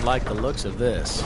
like the looks of this.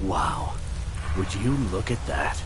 Wow, would you look at that?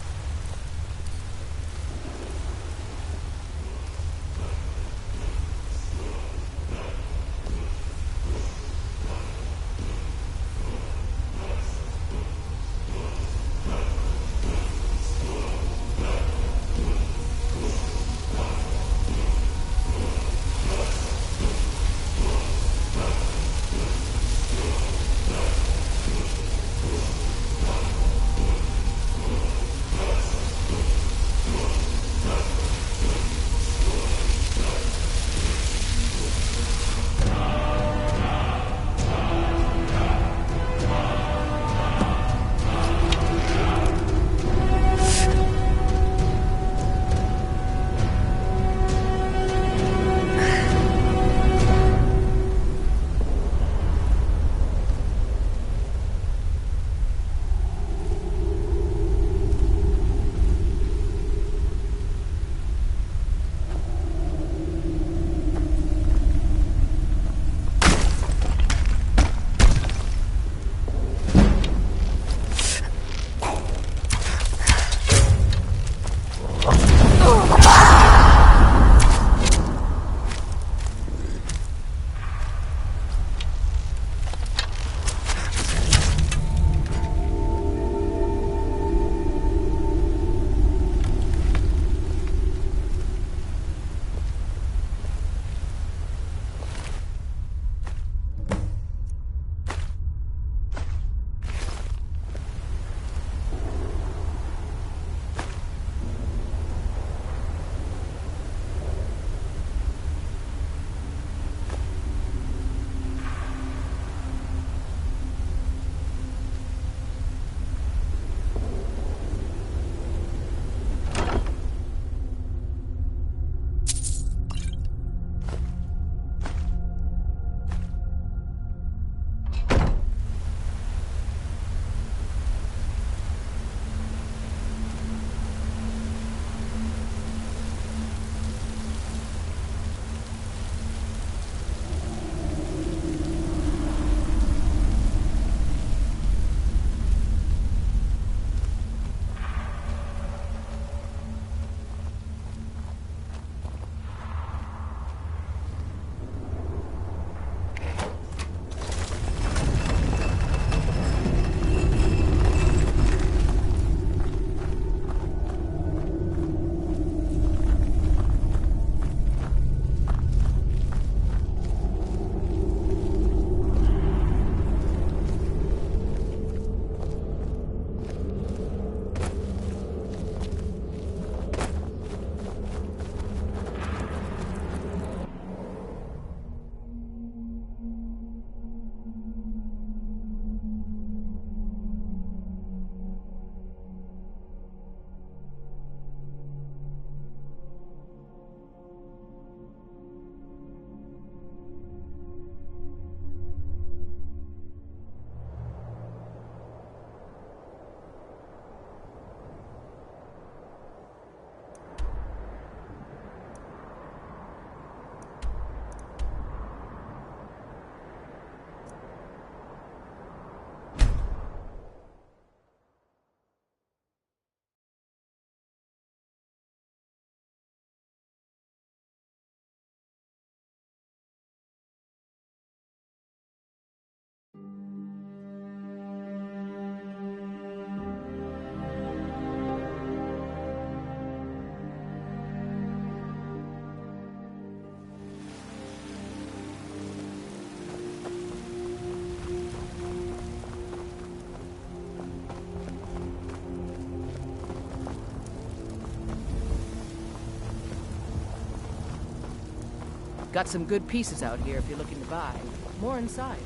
Got some good pieces out here if you're looking to buy. More inside.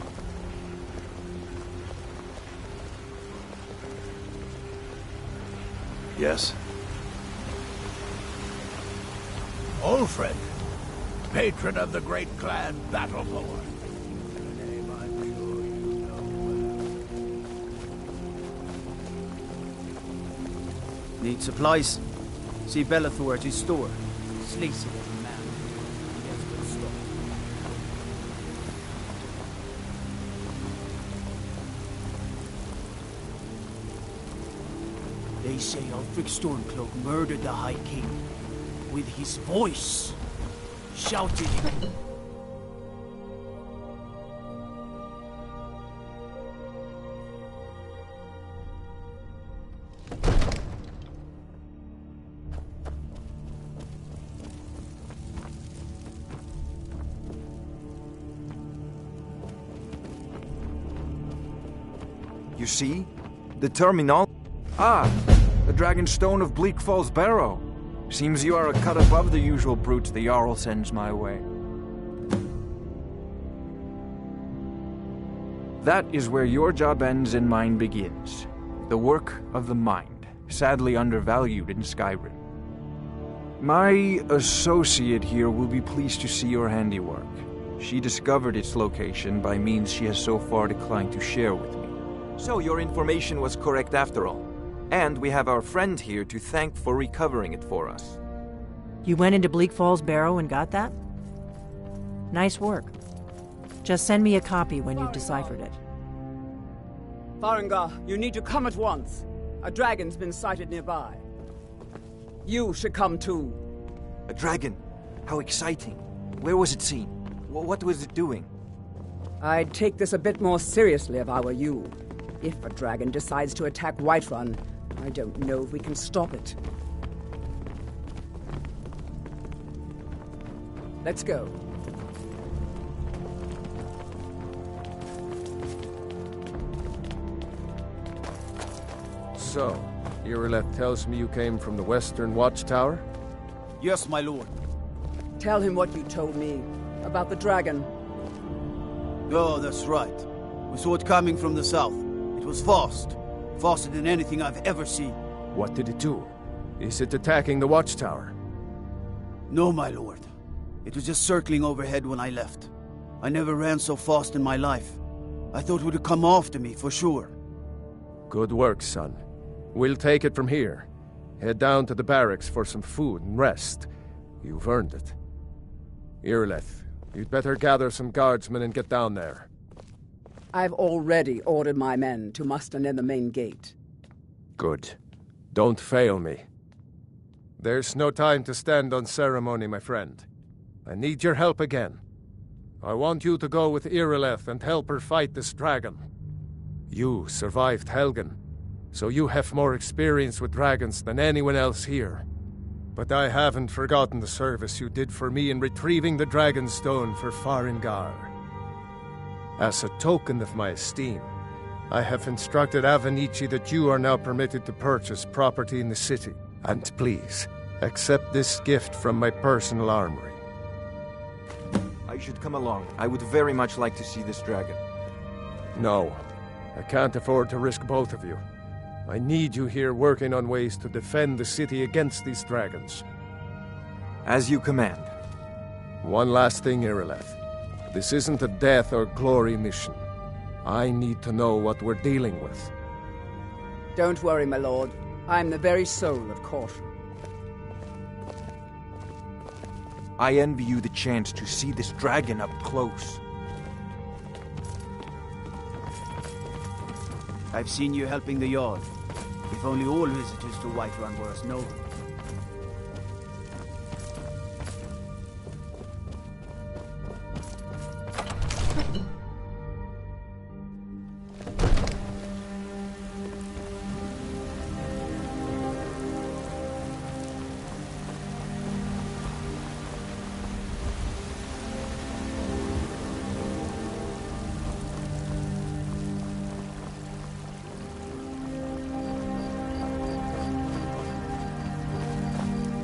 Yes? Old friend, patron of the great clan Battlelord. A name I'm sure you know well. Need supplies? See Bellathor at his store. Sleazy little man. He has good stuff. They say Ulfric Stormcloak murdered the High King with his voice. Shouted. You see? The terminal? Ah! The Dragon Stone of Bleak Falls Barrow. Seems you are a cut above the usual brutes the Jarl sends my way. That is where your job ends and mine begins. The work of the mind, sadly undervalued in Skyrim. My associate here will be pleased to see your handiwork. She discovered its location by means she has so far declined to share with me. So your information was correct after all. And we have our friend here to thank for recovering it for us. You went into Bleak Falls Barrow and got that? Nice work. Just send me a copy when you've deciphered it. Farengar, you need to come at once. A dragon's been sighted nearby. You should come too. A dragon? How exciting. Where was it seen? What was it doing? I'd take this a bit more seriously if I were you. If a dragon decides to attack Whiterun, I don't know if we can stop it. Let's go. So, Irileth tells me you came from the Western Watchtower? Yes, my lord. Tell him what you told me about the dragon. Oh, that's right. We saw it coming from the south. It was fast. Faster than anything I've ever seen. What did it do? Is it attacking the Watchtower? No, my lord. It was just circling overhead when I left. I never ran so fast in my life. I thought it would come after me, for sure. Good work, son. We'll take it from here. Head down to the barracks for some food and rest. You've earned it. Irileth, you'd better gather some guardsmen and get down there. I've already ordered my men to muster near the main gate. Good. Don't fail me. There's no time to stand on ceremony, my friend. I need your help again. I want you to go with Irileth and help her fight this dragon. You survived Helgen, so you have more experience with dragons than anyone else here. But I haven't forgotten the service you did for me in retrieving the Dragon Stone for Farengar. As a token of my esteem, I have instructed Avenici that you are now permitted to purchase property in the city. And please, accept this gift from my personal armory. I should come along. I would very much like to see this dragon. No, I can't afford to risk both of you. I need you here working on ways to defend the city against these dragons. As you command. One last thing, Irileth. This isn't a death or glory mission. I need to know what we're dealing with. Don't worry, my lord. I'm the very soul of caution. I envy you the chance to see this dragon up close. I've seen you helping the Jarl. If only all visitors to Whiterun were as noble.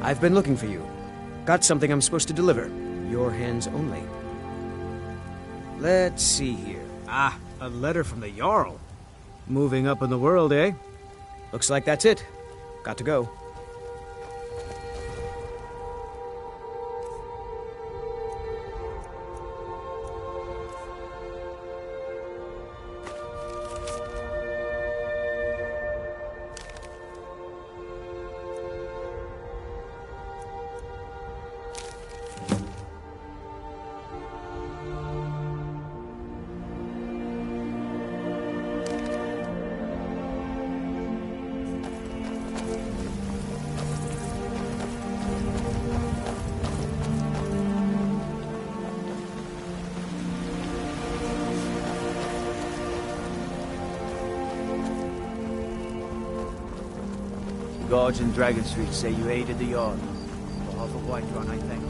I've been looking for you. Got something I'm supposed to deliver. Your hands only. Let's see here. Ah, a letter from the Jarl. Moving up in the world, eh? Looks like that's it. Got to go. The guards in Dragon Street say you aided the Jarl. For half a Whiterun, I thank you.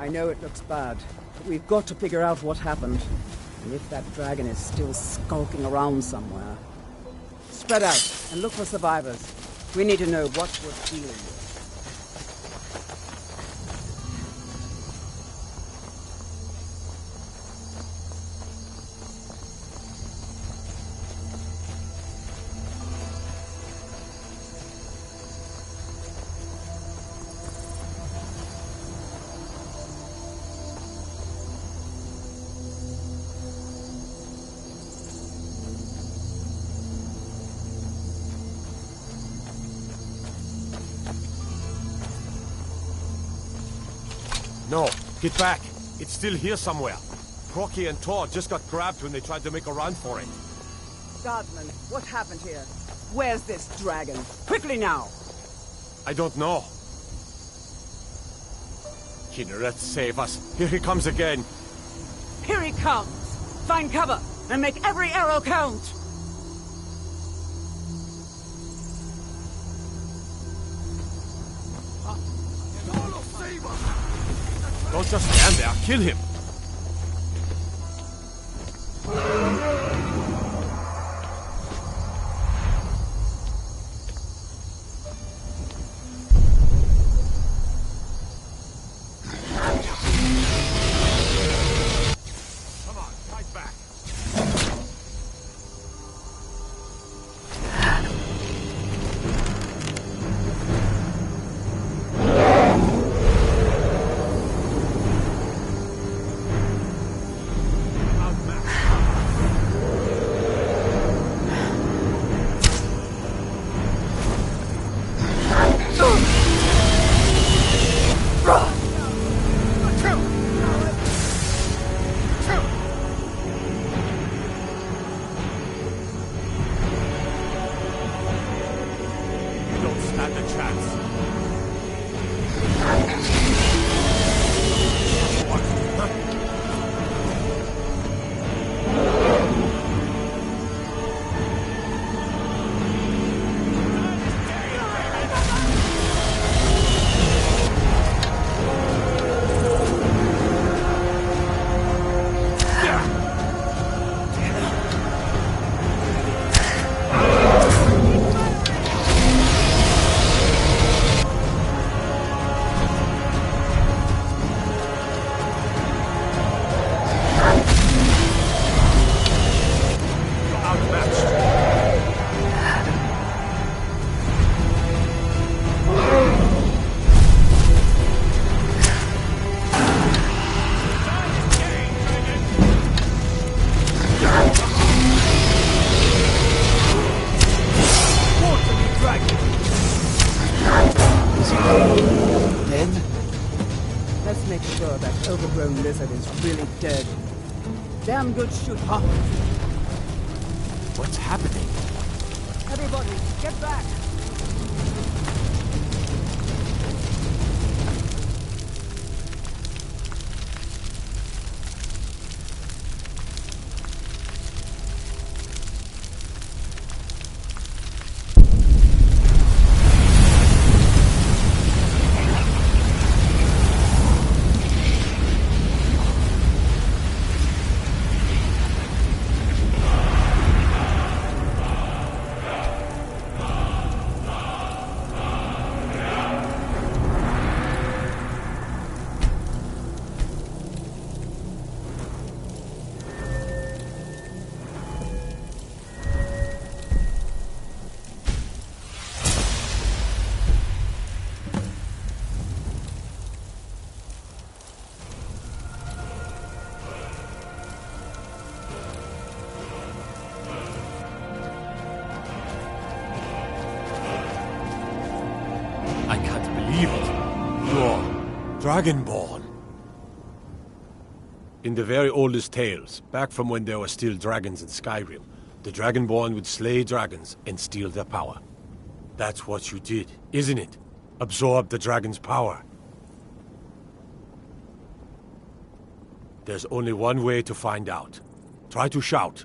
I know it looks bad, but we've got to figure out what happened. And if that dragon is still skulking around somewhere. Spread out and look for survivors. We need to know what we're dealing with. No, get back. It's still here somewhere. Crocky and Tor just got grabbed when they tried to make a run for it. Guardsman, what happened here? Where's this dragon? Quickly now! I don't know. Kinneret, save us. Here he comes again. Here he comes! Find cover and make every arrow count! Don't just stand there. Kill him. stand a chance. Let's make sure that overgrown lizard is really dead. Damn good shoot, huh? What's happening? Everybody, get back! I can't believe it. You're Dragonborn. In the very oldest tales, back from when there were still dragons in Skyrim, the Dragonborn would slay dragons and steal their power. That's what you did, isn't it? Absorb the dragon's power. There's only one way to find out. Try to shout.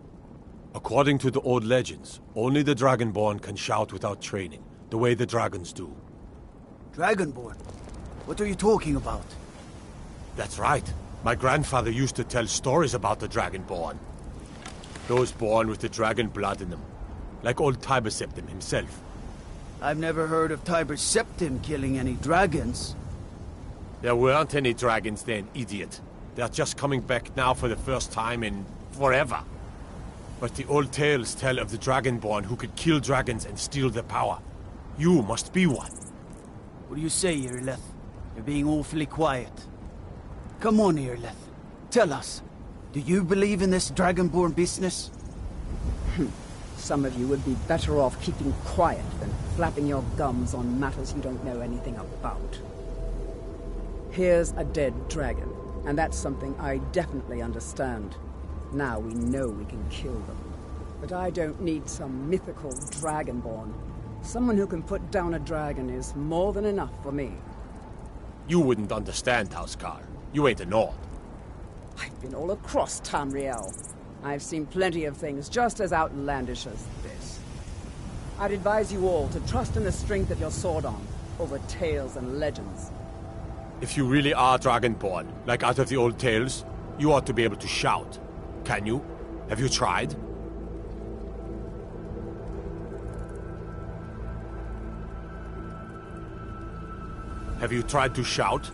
According to the old legends, only the Dragonborn can shout without training, the way the dragons do. Dragonborn? What are you talking about? That's right. My grandfather used to tell stories about the Dragonborn. Those born with the dragon blood in them. Like old Tiber Septim himself. I've never heard of Tiber Septim killing any dragons. There weren't any dragons then, idiot. They're just coming back now for the first time in forever. But the old tales tell of the Dragonborn who could kill dragons and steal their power. You must be one. What do you say, Irileth? You're being awfully quiet. Come on, Irileth. Tell us. Do you believe in this Dragonborn business? Some of you would be better off keeping quiet than flapping your gums on matters you don't know anything about. Here's a dead dragon, and that's something I definitely understand. Now we know we can kill them. But I don't need some mythical Dragonborn. Someone who can put down a dragon is more than enough for me. You wouldn't understand, Housecar. You ain't a Nord. I've been all across Tamriel. I've seen plenty of things just as outlandish as this. I'd advise you all to trust in the strength of your sword arm over tales and legends. If you really are Dragonborn, like out of the old tales, you ought to be able to shout. Can you? Have you tried? Have you tried to shout?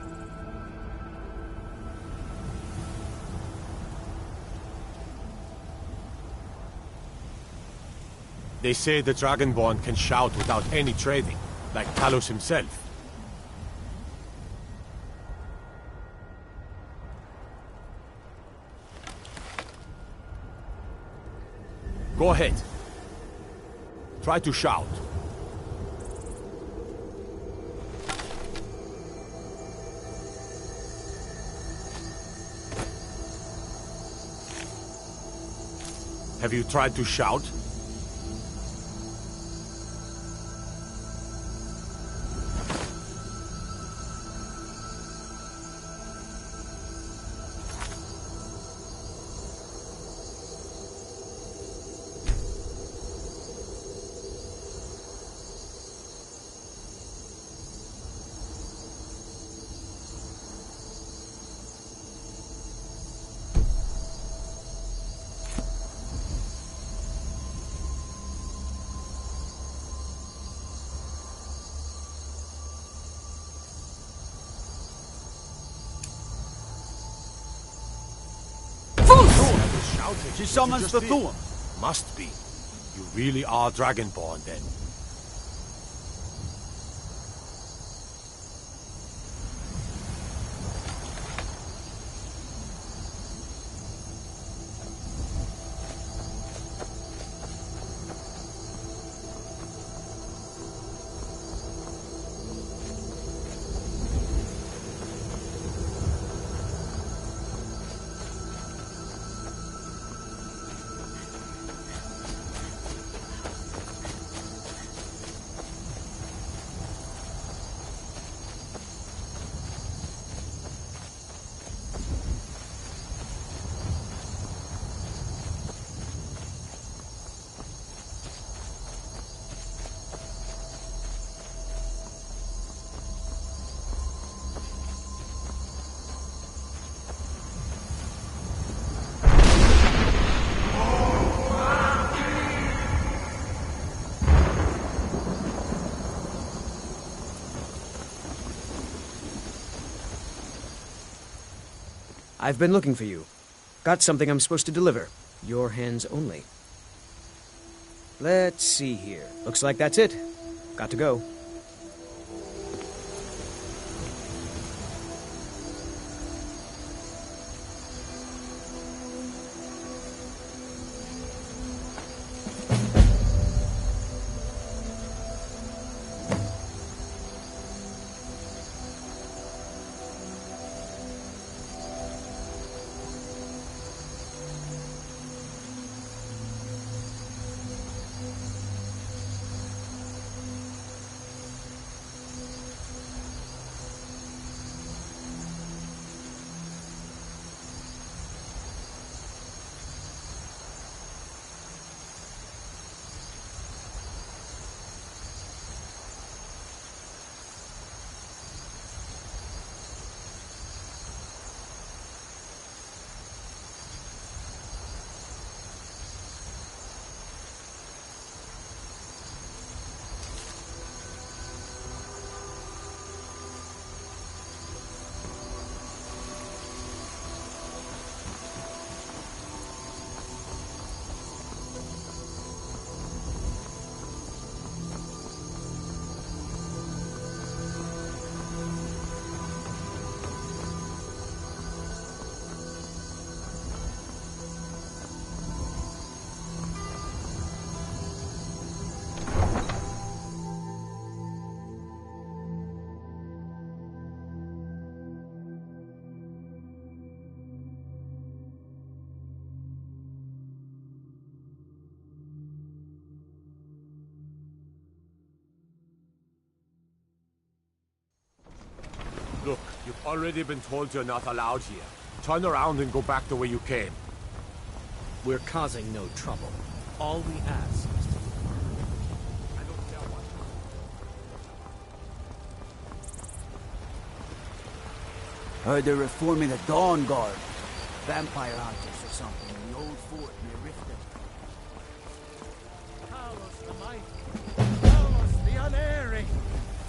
They say the Dragonborn can shout without any training, like Talos himself. Go ahead. Try to shout. Have you tried to shout? doubt it. She What summons you the just did. Thorn. Must be. You really are Dragonborn then. I've been looking for you. Got something I'm supposed to deliver. Your hands only. Let's see here. Looks like that's it. Got to go. Look, you've already been told you're not allowed here. Turn around and go back the way you came. We're causing no trouble. All we ask is to... I don't care what. Heard they're reforming the Dawn Guard. Vampire hunters or something in the old fort near Riften. Talos the mighty, Talos the unerring,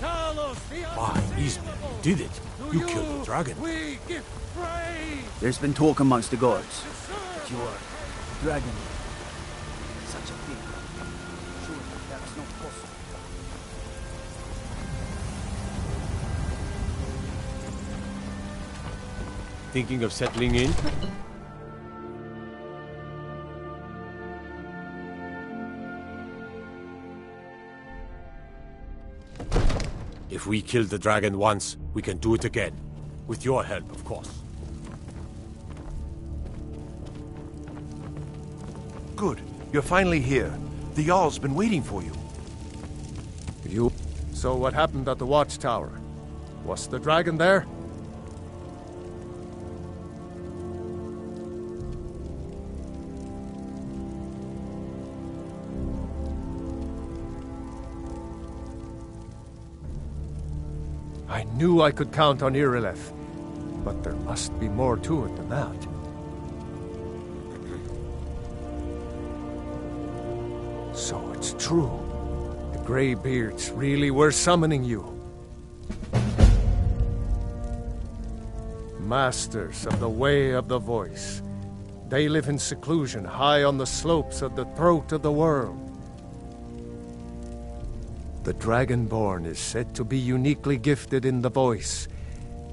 Talos the Why, Eastman, you did it. You killed the dragon. We give praise. There's been talk amongst the guards. But you are dragon. Such a big one. Surely that's not possible. Thinking of settling in? If we killed the dragon once, we can do it again. With your help, of course. Good. You're finally here. The Jarl's been waiting for you. You... So what happened at the watchtower? Was the dragon there? I knew I could count on Irileth, but there must be more to it than that. So it's true. The Greybeards really were summoning you. Masters of the Way of the Voice. They live in seclusion, high on the slopes of the throat of the world. The Dragonborn is said to be uniquely gifted in the voice,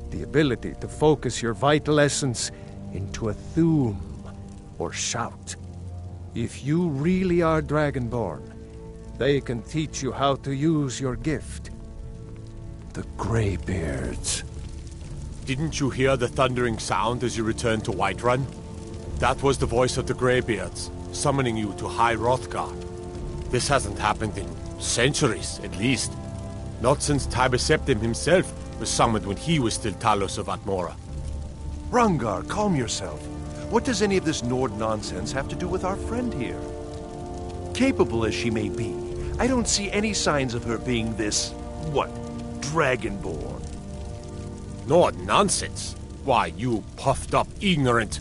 the ability to focus your vital essence into a thum, or shout. If you really are Dragonborn, they can teach you how to use your gift. The Greybeards. Didn't you hear the thundering sound as you returned to Whiterun? That was the voice of the Greybeards, summoning you to High Hrothgar. This hasn't happened in centuries, at least. Not since Tiber Septim himself was summoned when he was still Talos of Atmora. Hrongar, calm yourself. What does any of this Nord nonsense have to do with our friend here? Capable as she may be, I don't see any signs of her being this, Dragonborn. Nord nonsense? Why, you puffed up ignorant.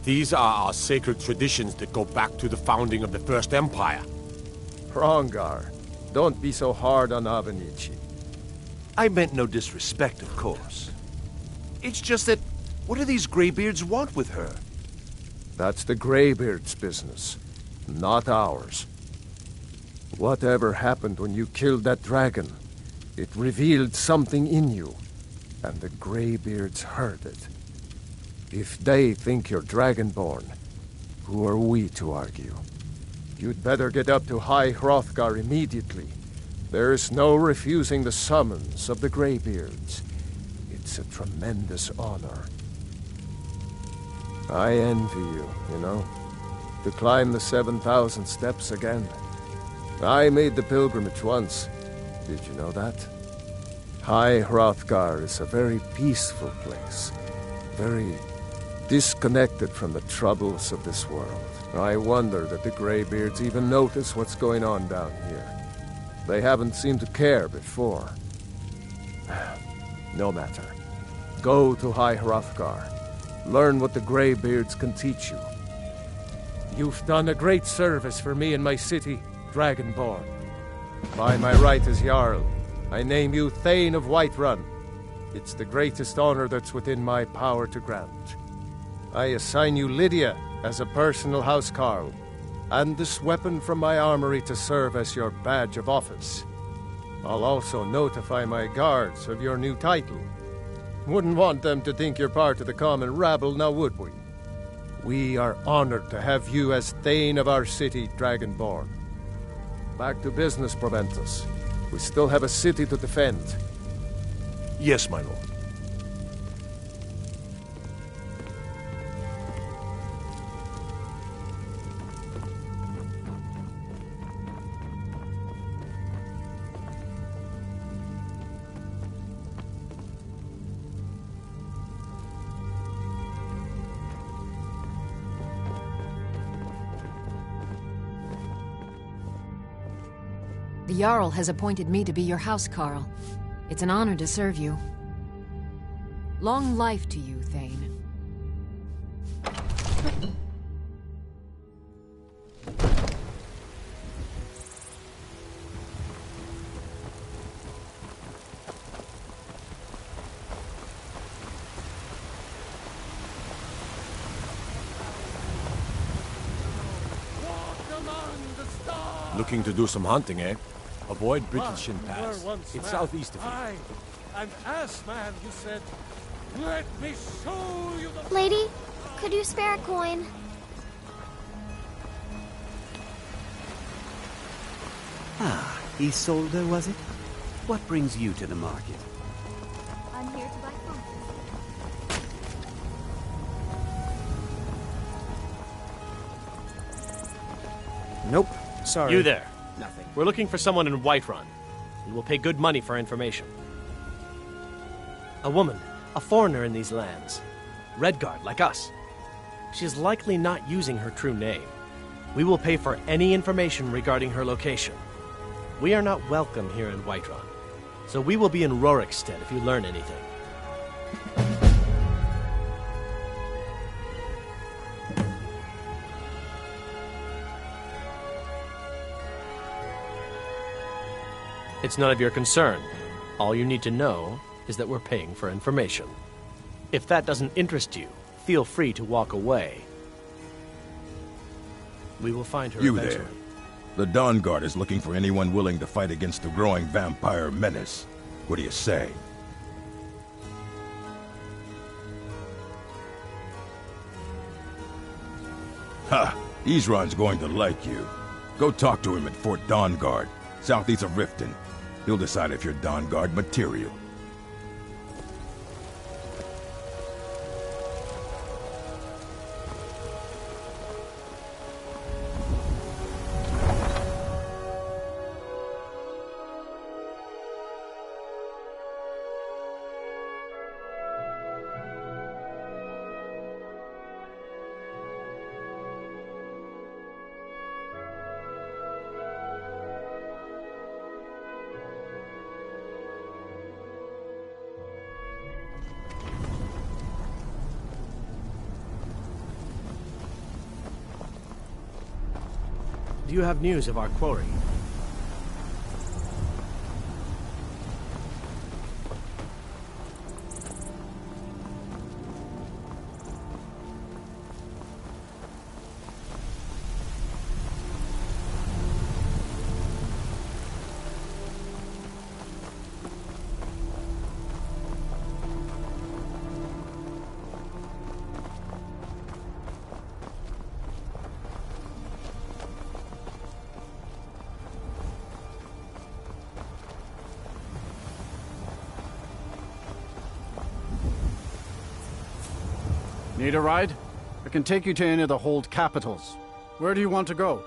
These are our sacred traditions that go back to the founding of the First Empire. Hrongar, don't be so hard on Avenici. I meant no disrespect, of course. It's just that, what do these Greybeards want with her? That's the Greybeards' business, not ours. Whatever happened when you killed that dragon, it revealed something in you, and the Greybeards heard it. If they think you're Dragonborn, who are we to argue? You'd better get up to High Hrothgar immediately. There's no refusing the summons of the Greybeards. It's a tremendous honor. I envy you, you know, to climb the 7,000 steps again. I made the pilgrimage once. Did you know that? High Hrothgar is a very peaceful place. Very disconnected from the troubles of this world. I wonder that the Greybeards even notice what's going on down here. They haven't seemed to care before. No matter. Go to High Hrothgar. Learn what the Greybeards can teach you. You've done a great service for me and my city, Dragonborn. By my right as Jarl, I name you Thane of Whiterun. It's the greatest honor that's within my power to grant. I assign you Lydia as a personal housecarl, and this weapon from my armory to serve as your badge of office. I'll also notify my guards of your new title. Wouldn't want them to think you're part of the common rabble, now would we? We are honored to have you as Thane of our city, Dragonborn. Back to business, Proventus. We still have a city to defend. Yes, my lord. The Jarl has appointed me to be your housecarl. It's an honor to serve you. Long life to you, Thane. Looking to do some hunting, eh? Avoid Brittleshin Pass. It's southeast of here. An ass man, you said. Let me show you the... Lady, could you spare a coin? Ah, Isolde, was it? What brings you to the market? I'm here to buy food. Nope. Sorry. You there. Nothing. We're looking for someone in Whiterun. We will pay good money for information. A woman, a foreigner in these lands. Redguard, like us. She is likely not using her true name. We will pay for any information regarding her location. We are not welcome here in Whiterun, so we will be in Rorikstead if you learn anything. It's none of your concern. All you need to know is that we're paying for information. If that doesn't interest you, feel free to walk away. We will find her You eventually. there. The Dawn Guard is looking for anyone willing to fight against the growing vampire menace. What do you say? Ha! Isran's going to like you. Go talk to him at Fort Dawn Guard, southeast of Riften. He'll decide if you're Dawn Guard material. Do you have news of our quarry? Need a ride? I can take you to any of the hold capitals. Where do you want to go?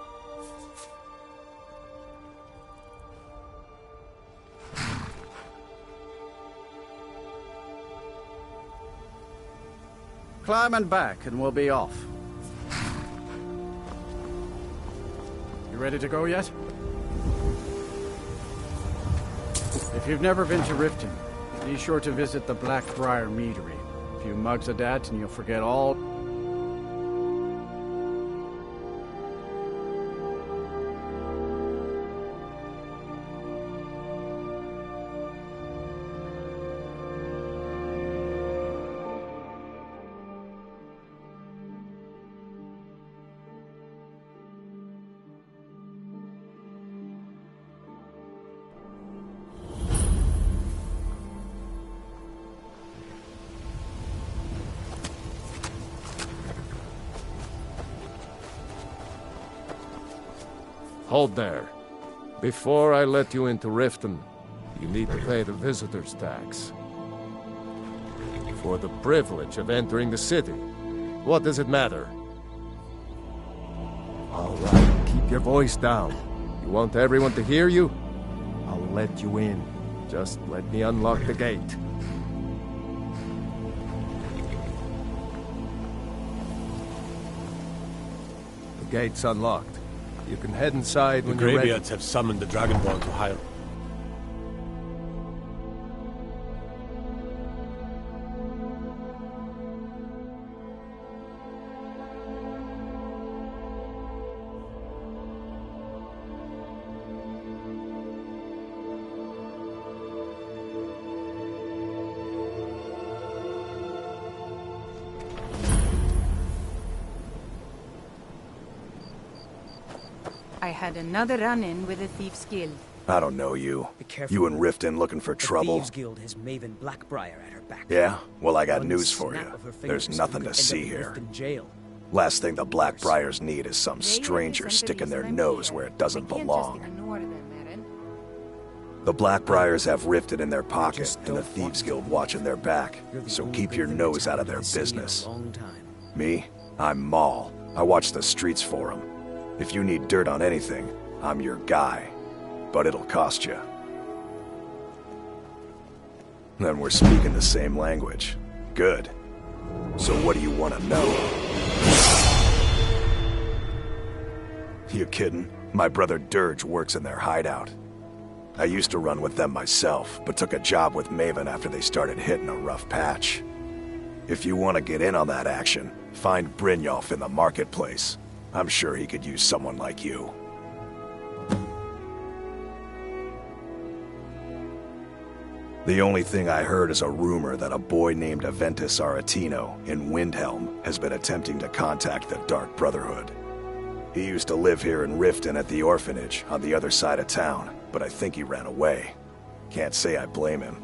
Climb and back, and we'll be off. You ready to go yet? If you've never been to Riften, be sure to visit the Blackbriar Meadery. A few mugs of that, and you'll forget all... Hold there. Before I let you into Riften, you need to pay the visitor's tax. For the privilege of entering the city. What does it matter? All right, keep your voice down. You want everyone to hear you? I'll let you in. Just let me unlock the gate. The gate's unlocked. You can head inside when you're ready. The Greybeards have summoned the Dragonborn to Hyrule. I had another run-in with the Thieves Guild. I don't know you. Be careful. You and Riften looking for trouble? The Thieves Guild has Maven Blackbriar at her back. Yeah? Well, I got One news for snap you. of her There's fingers nothing and to you could see end up here. in jail. Last thing the Blackbriars need is some stranger sticking their nose where it doesn't belong. The Blackbriars have Riften in their pocket and the Thieves Guild watching their back, so keep your nose out of their business. Me? I'm Maul. I watch the streets for them. If you need dirt on anything, I'm your guy. But it'll cost you. Then we're speaking the same language. Good. So what do you want to know? You kidding? My brother Dirge works in their hideout. I used to run with them myself, but took a job with Maven after they started hitting a rough patch. If you want to get in on that action, find Brynjolf in the marketplace. I'm sure he could use someone like you. The only thing I heard is a rumor that a boy named Aventus Aretino in Windhelm has been attempting to contact the Dark Brotherhood. He used to live here in Riften at the orphanage, on the other side of town, but I think he ran away. Can't say I blame him.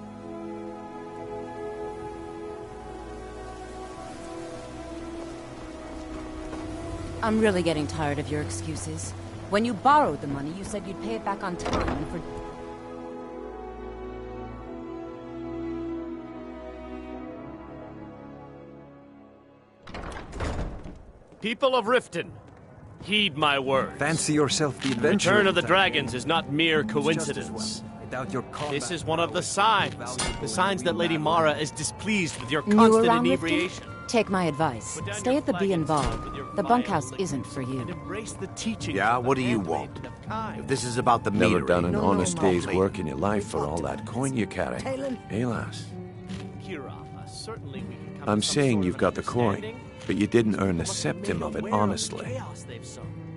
I'm really getting tired of your excuses. When you borrowed the money, you said you'd pay it back on time, and for... People of Riften, heed my words. Fancy yourself the The adventurer. return of the dragons is not mere coincidence. This is one of the signs that Lady Mara is displeased with your New constant around inebriation. Riften? Take my advice. Stay at the Bee and Bog. The bunkhouse isn't for you. Yeah, what do you want? If this is about the Never metery... done an honest day's work in your life for all that coin you carry. Hey, lass. I'm saying you've got the coin, but you didn't earn a septim of it honestly.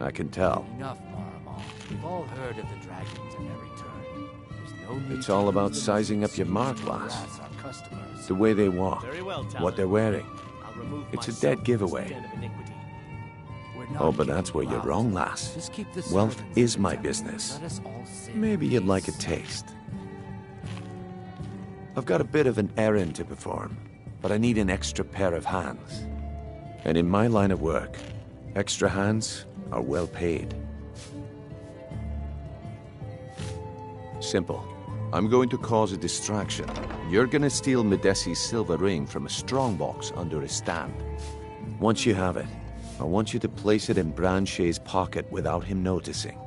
I can tell. Enough, Marama. We've all heard of the dragons and their return. There's no need It's to all lose about them. sizing up your mark, lass. Harass our customers. The way they walk, what they're wearing. It's a dead giveaway. Oh, but that's where you're wrong, lass. Wealth is my business. Maybe you'd like a taste. I've got a bit of an errand to perform, but I need an extra pair of hands. And in my line of work, extra hands are well paid. Simple. I'm going to cause a distraction. You're gonna steal Medesi's silver ring from a strongbox under his stand. Once you have it, I want you to place it in Branche's pocket without him noticing.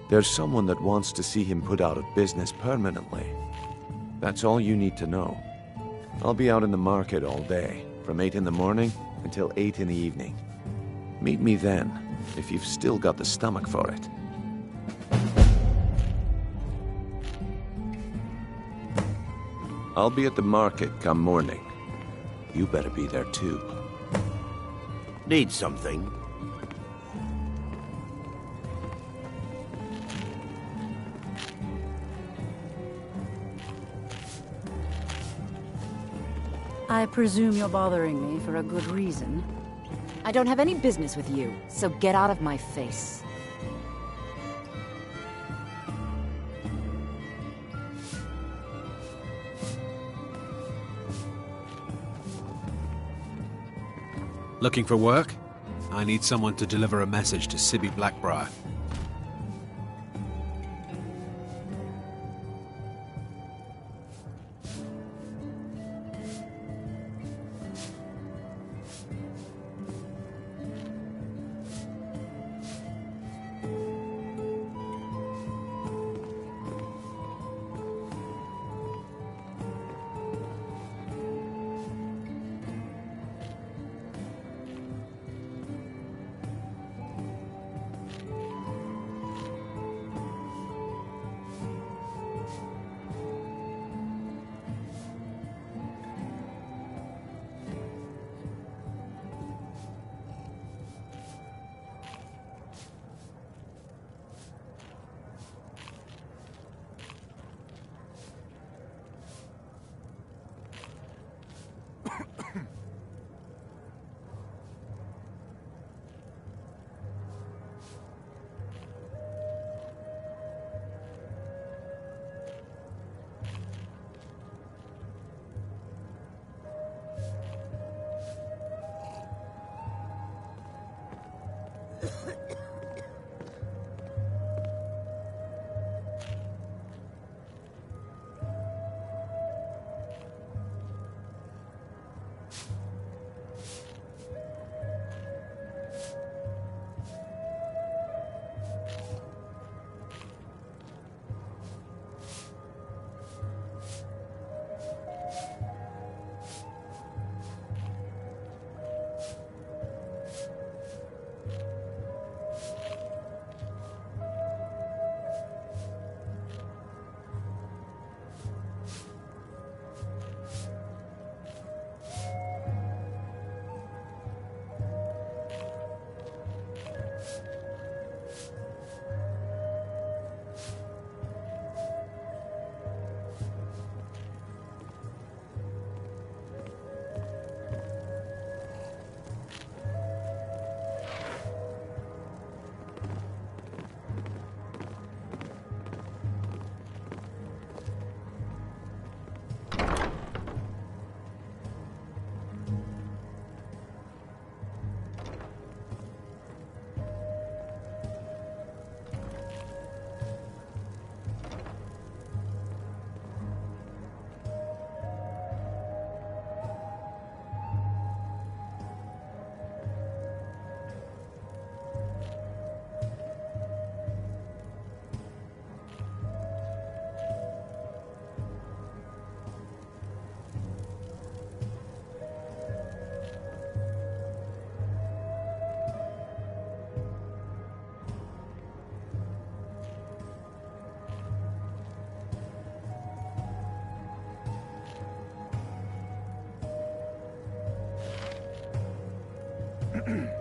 There's someone that wants to see him put out of business permanently. That's all you need to know. I'll be out in the market all day, from 8 in the morning until 8 in the evening. Meet me then, if you've still got the stomach for it. I'll be at the market come morning. You better be there too. Need something? I presume you're bothering me for a good reason. I don't have any business with you, so get out of my face. Looking for work? I need someone to deliver a message to Sibby Blackbriar.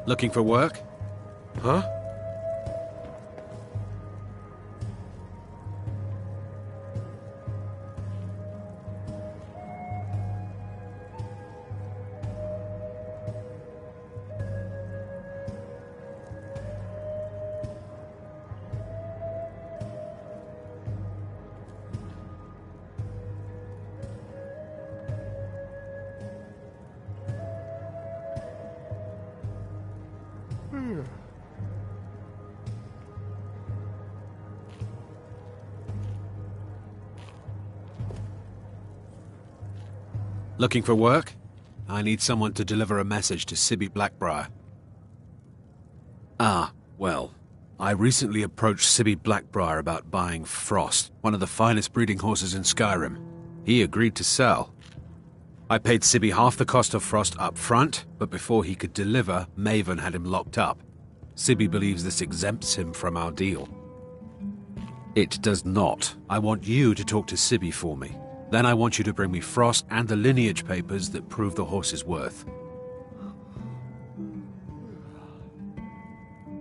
Looking for work? Huh? Looking for work? I need someone to deliver a message to Sibby Blackbriar. Ah, well, I recently approached Sibby Blackbriar about buying Frost, one of the finest breeding horses in Skyrim. He agreed to sell. I paid Sibby half the cost of Frost up front, but before he could deliver, Maven had him locked up. Sibby believes this exempts him from our deal. It does not. I want you to talk to Sibby for me. Then I want you to bring me Frost and the lineage papers that prove the horse's worth.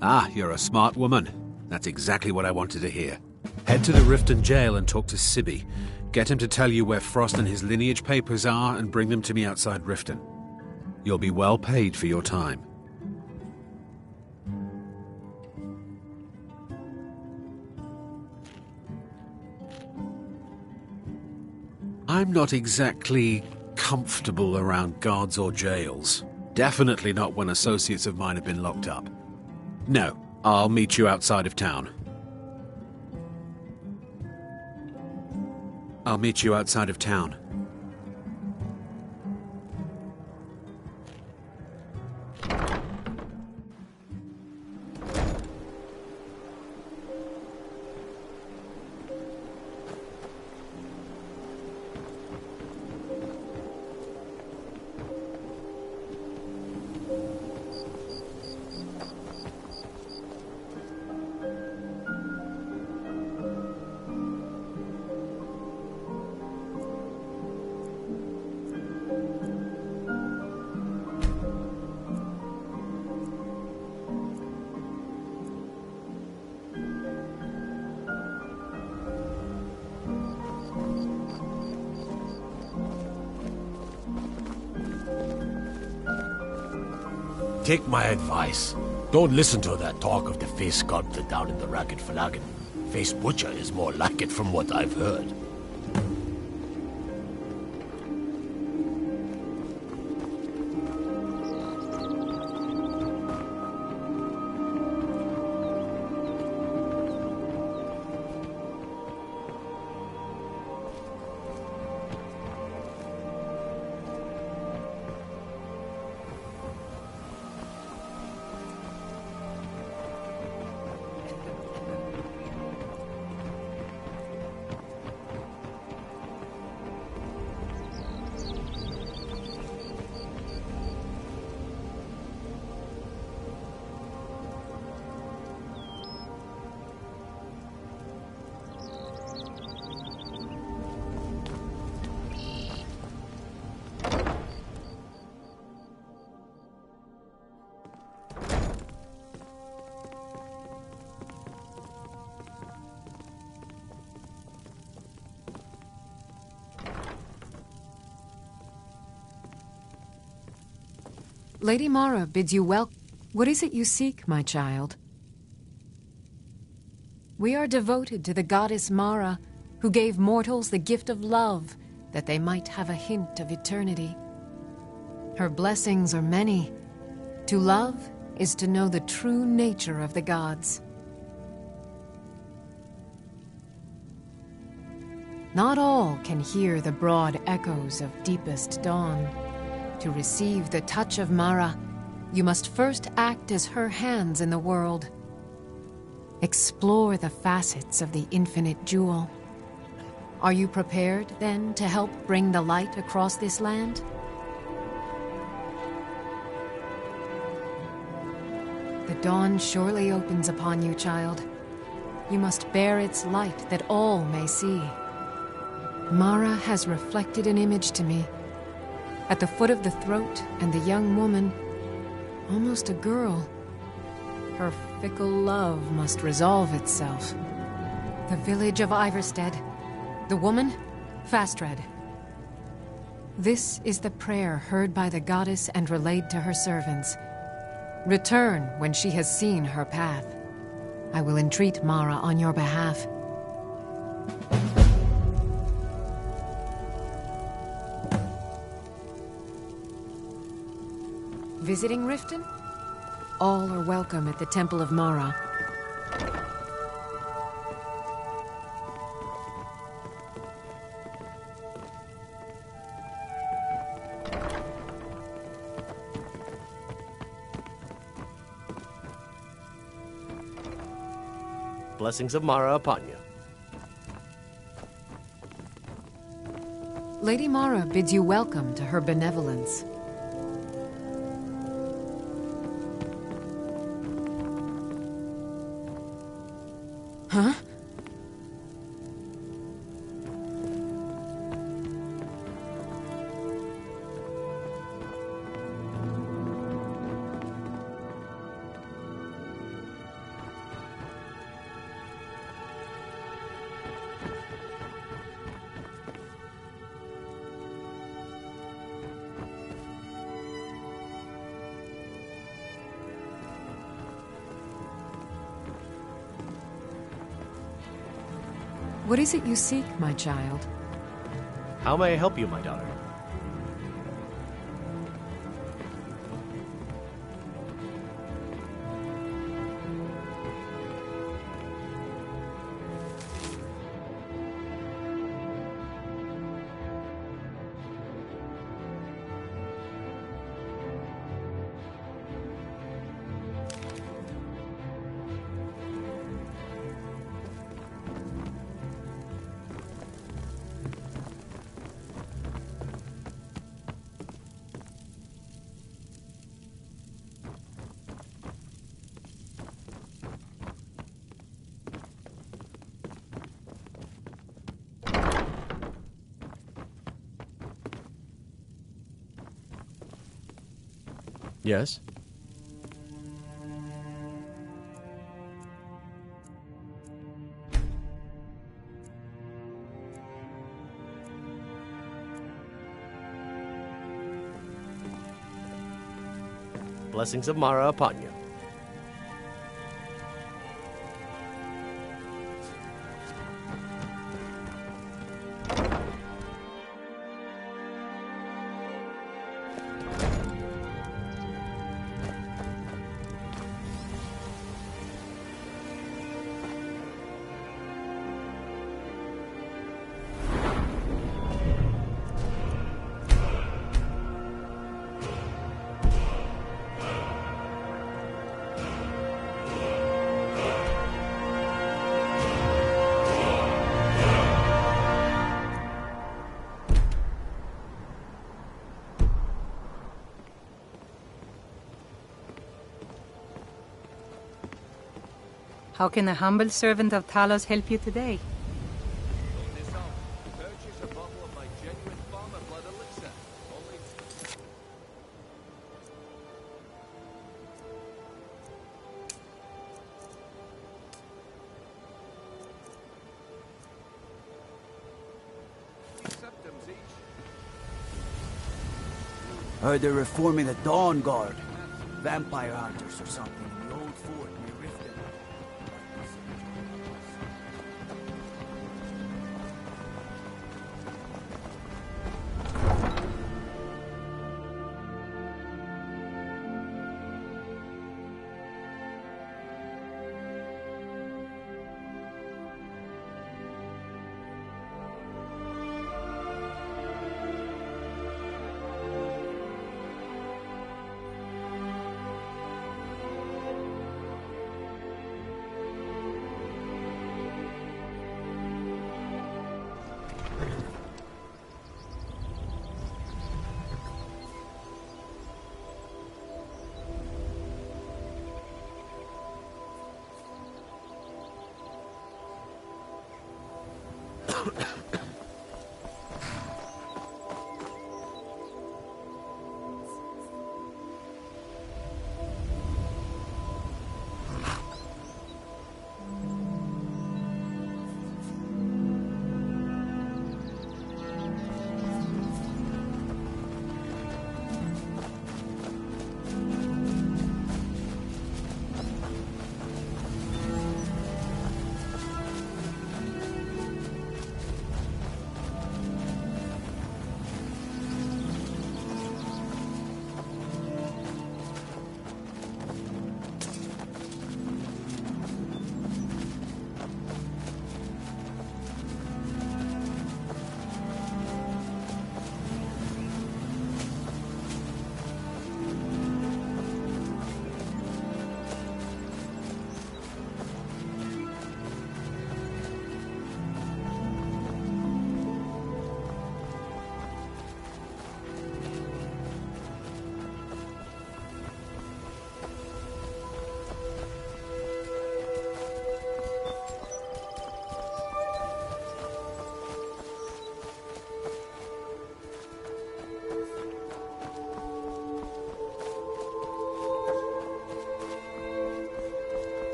Ah, you're a smart woman. That's exactly what I wanted to hear. Head to the Riften jail and talk to Sibby. Get him to tell you where Frost and his lineage papers are and bring them to me outside Riften. You'll be well paid for your time. I'm not exactly comfortable around guards or jails. Definitely not when associates of mine have been locked up. No, I'll meet you outside of town. I'll meet you outside of town. Take my advice. Don't listen to that talk of the face sculptor down in the Ragged Flagon. Face Butcher is more like it from what I've heard. Lady Mara bids you welcome. What is it you seek, my child? We are devoted to the goddess Mara, who gave mortals the gift of love, that they might have a hint of eternity. Her blessings are many. To love is to know the true nature of the gods. Not all can hear the broad echoes of deepest dawn. To receive the touch of Mara, you must first act as her hands in the world. Explore the facets of the infinite jewel. Are you prepared, then, to help bring the light across this land? The dawn surely opens upon you, child. You must bear its light that all may see. Mara has reflected an image to me. At the foot of the throat and the young woman, almost a girl. Her fickle love must resolve itself. The village of Iverstead. The woman, Fastred. This is the prayer heard by the goddess and relayed to her servants. Return when she has seen her path. I will entreat Mara on your behalf. Visiting Riften? All are welcome at the Temple of Mara. Blessings of Mara upon you. Lady Mara bids you welcome to her benevolence. Huh? What is it you seek, my child? How may I help you, my daughter? Yes? Blessings of Mara upon you. How can a humble servant of Talos help you today? Heard they're reforming the Dawn Guard. Vampire hunters or something in the old fort near Riften.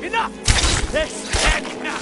Enough! This ends now!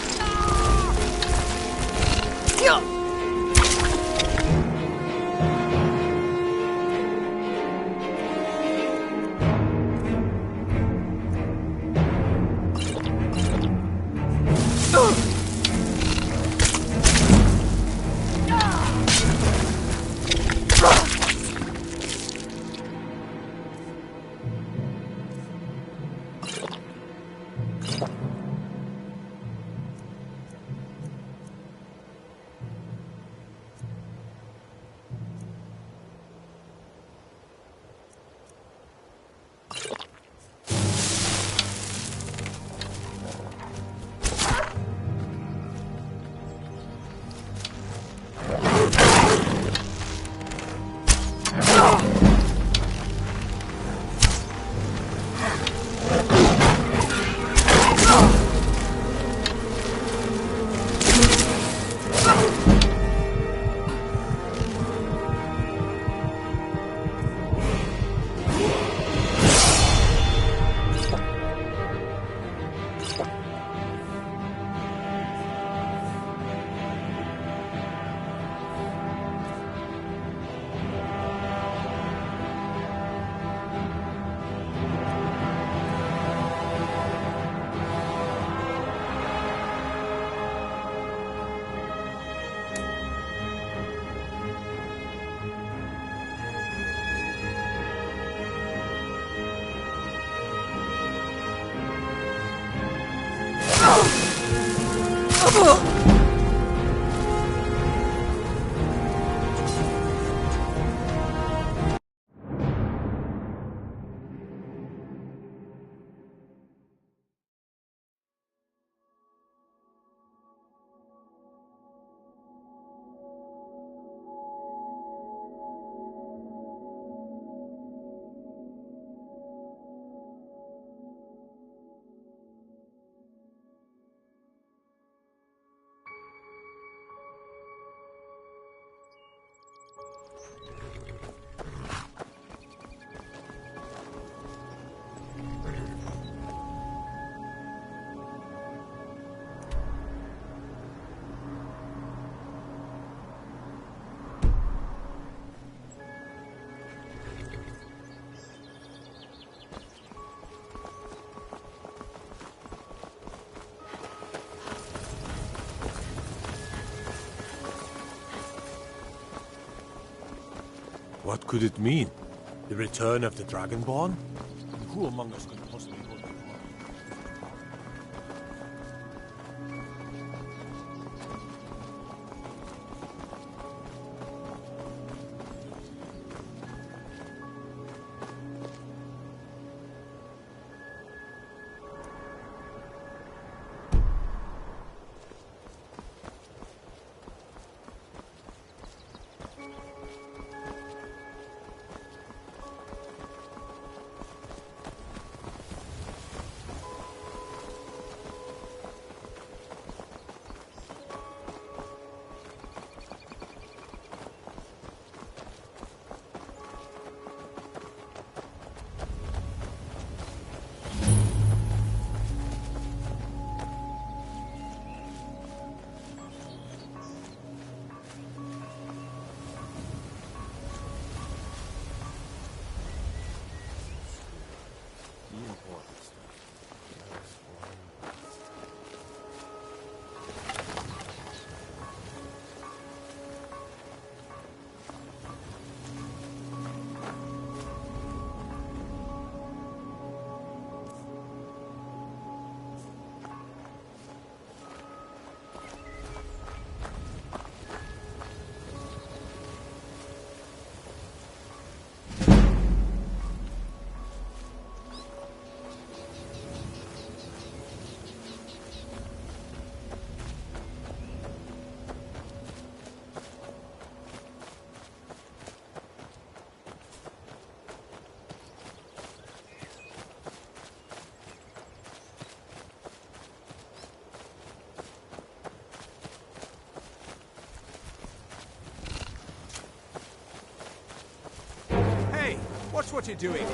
What could it mean? The return of the Dragonborn? Who among us could possibly hold the door? Watch what you're doing.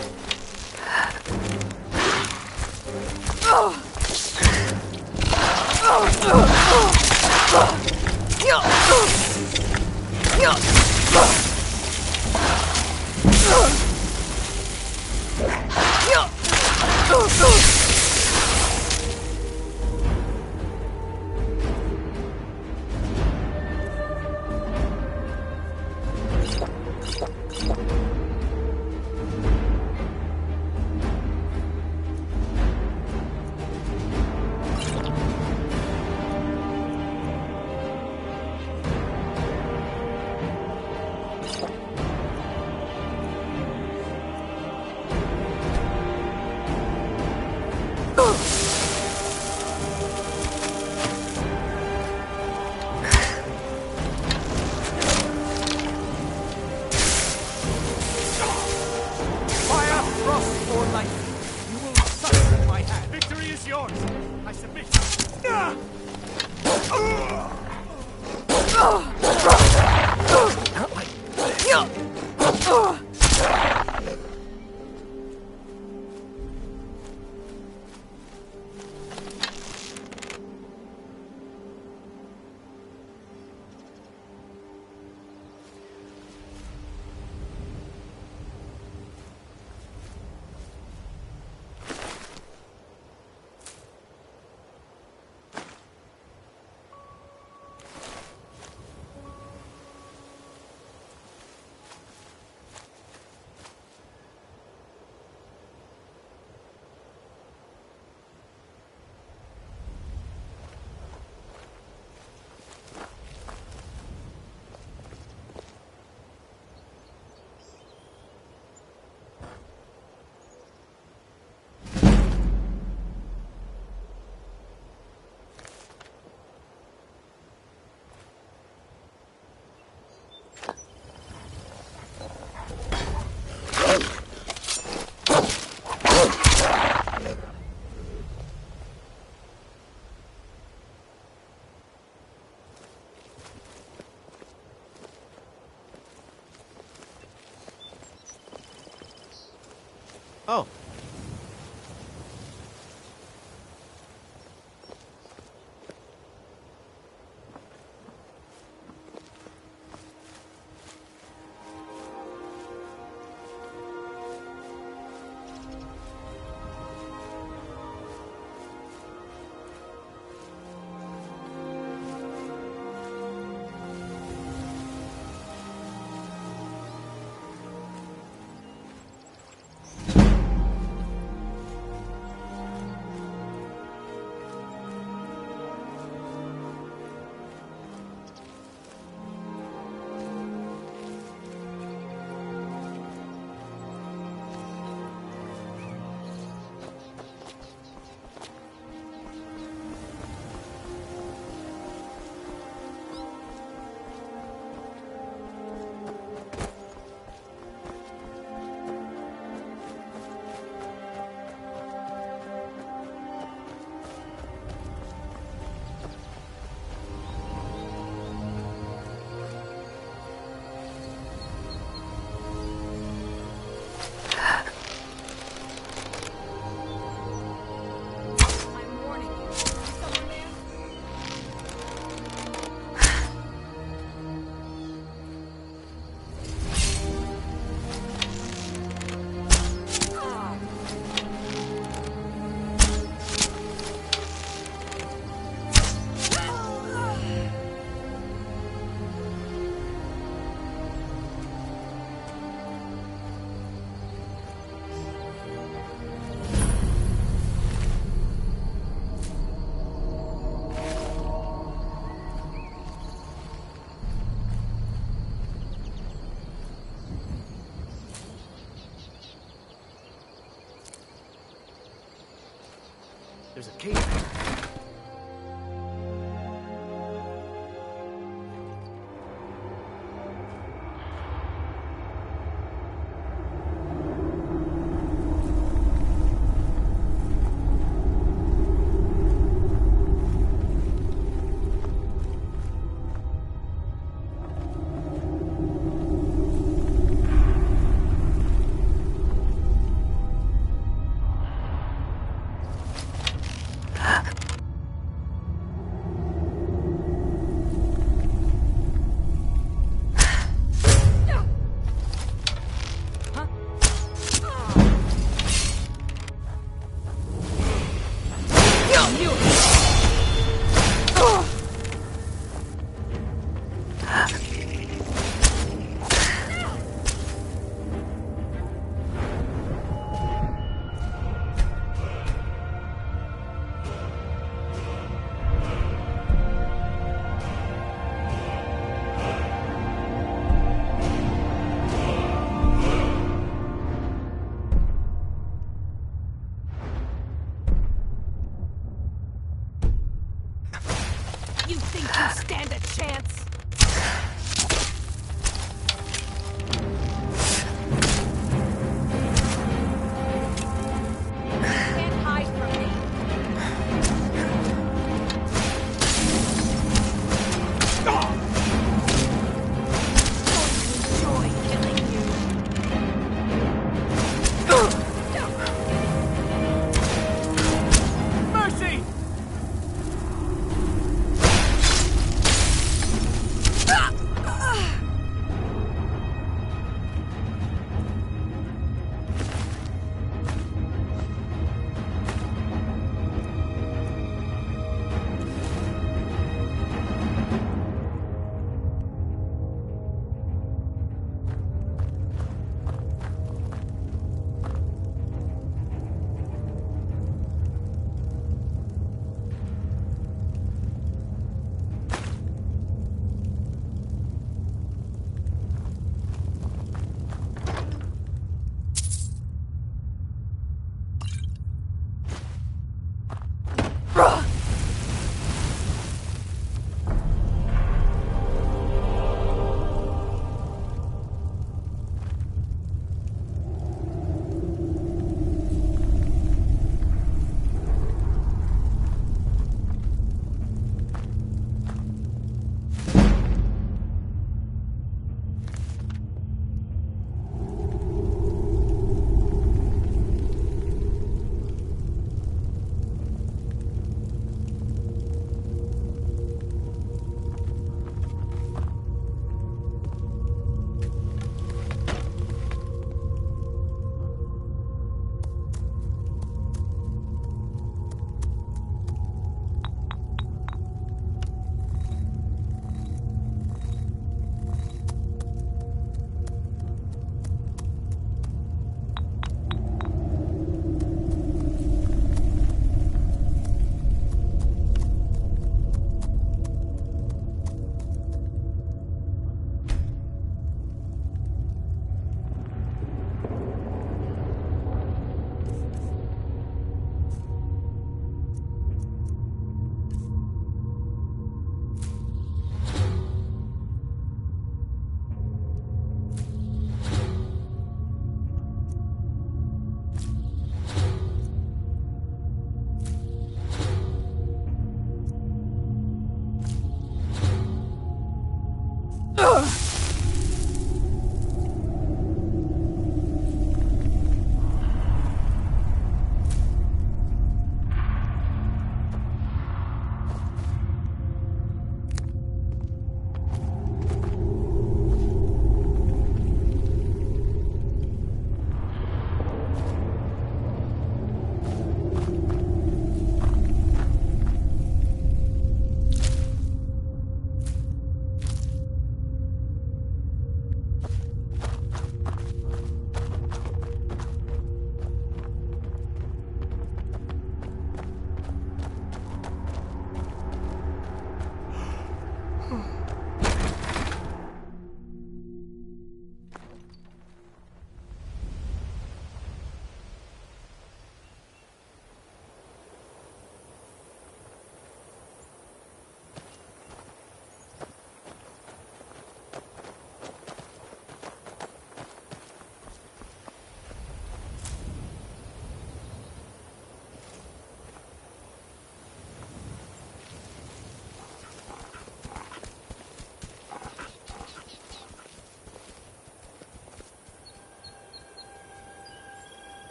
Oh. There's a cave. You think you stand a chance? Can't hide from me. Going to enjoy killing you. Mercy!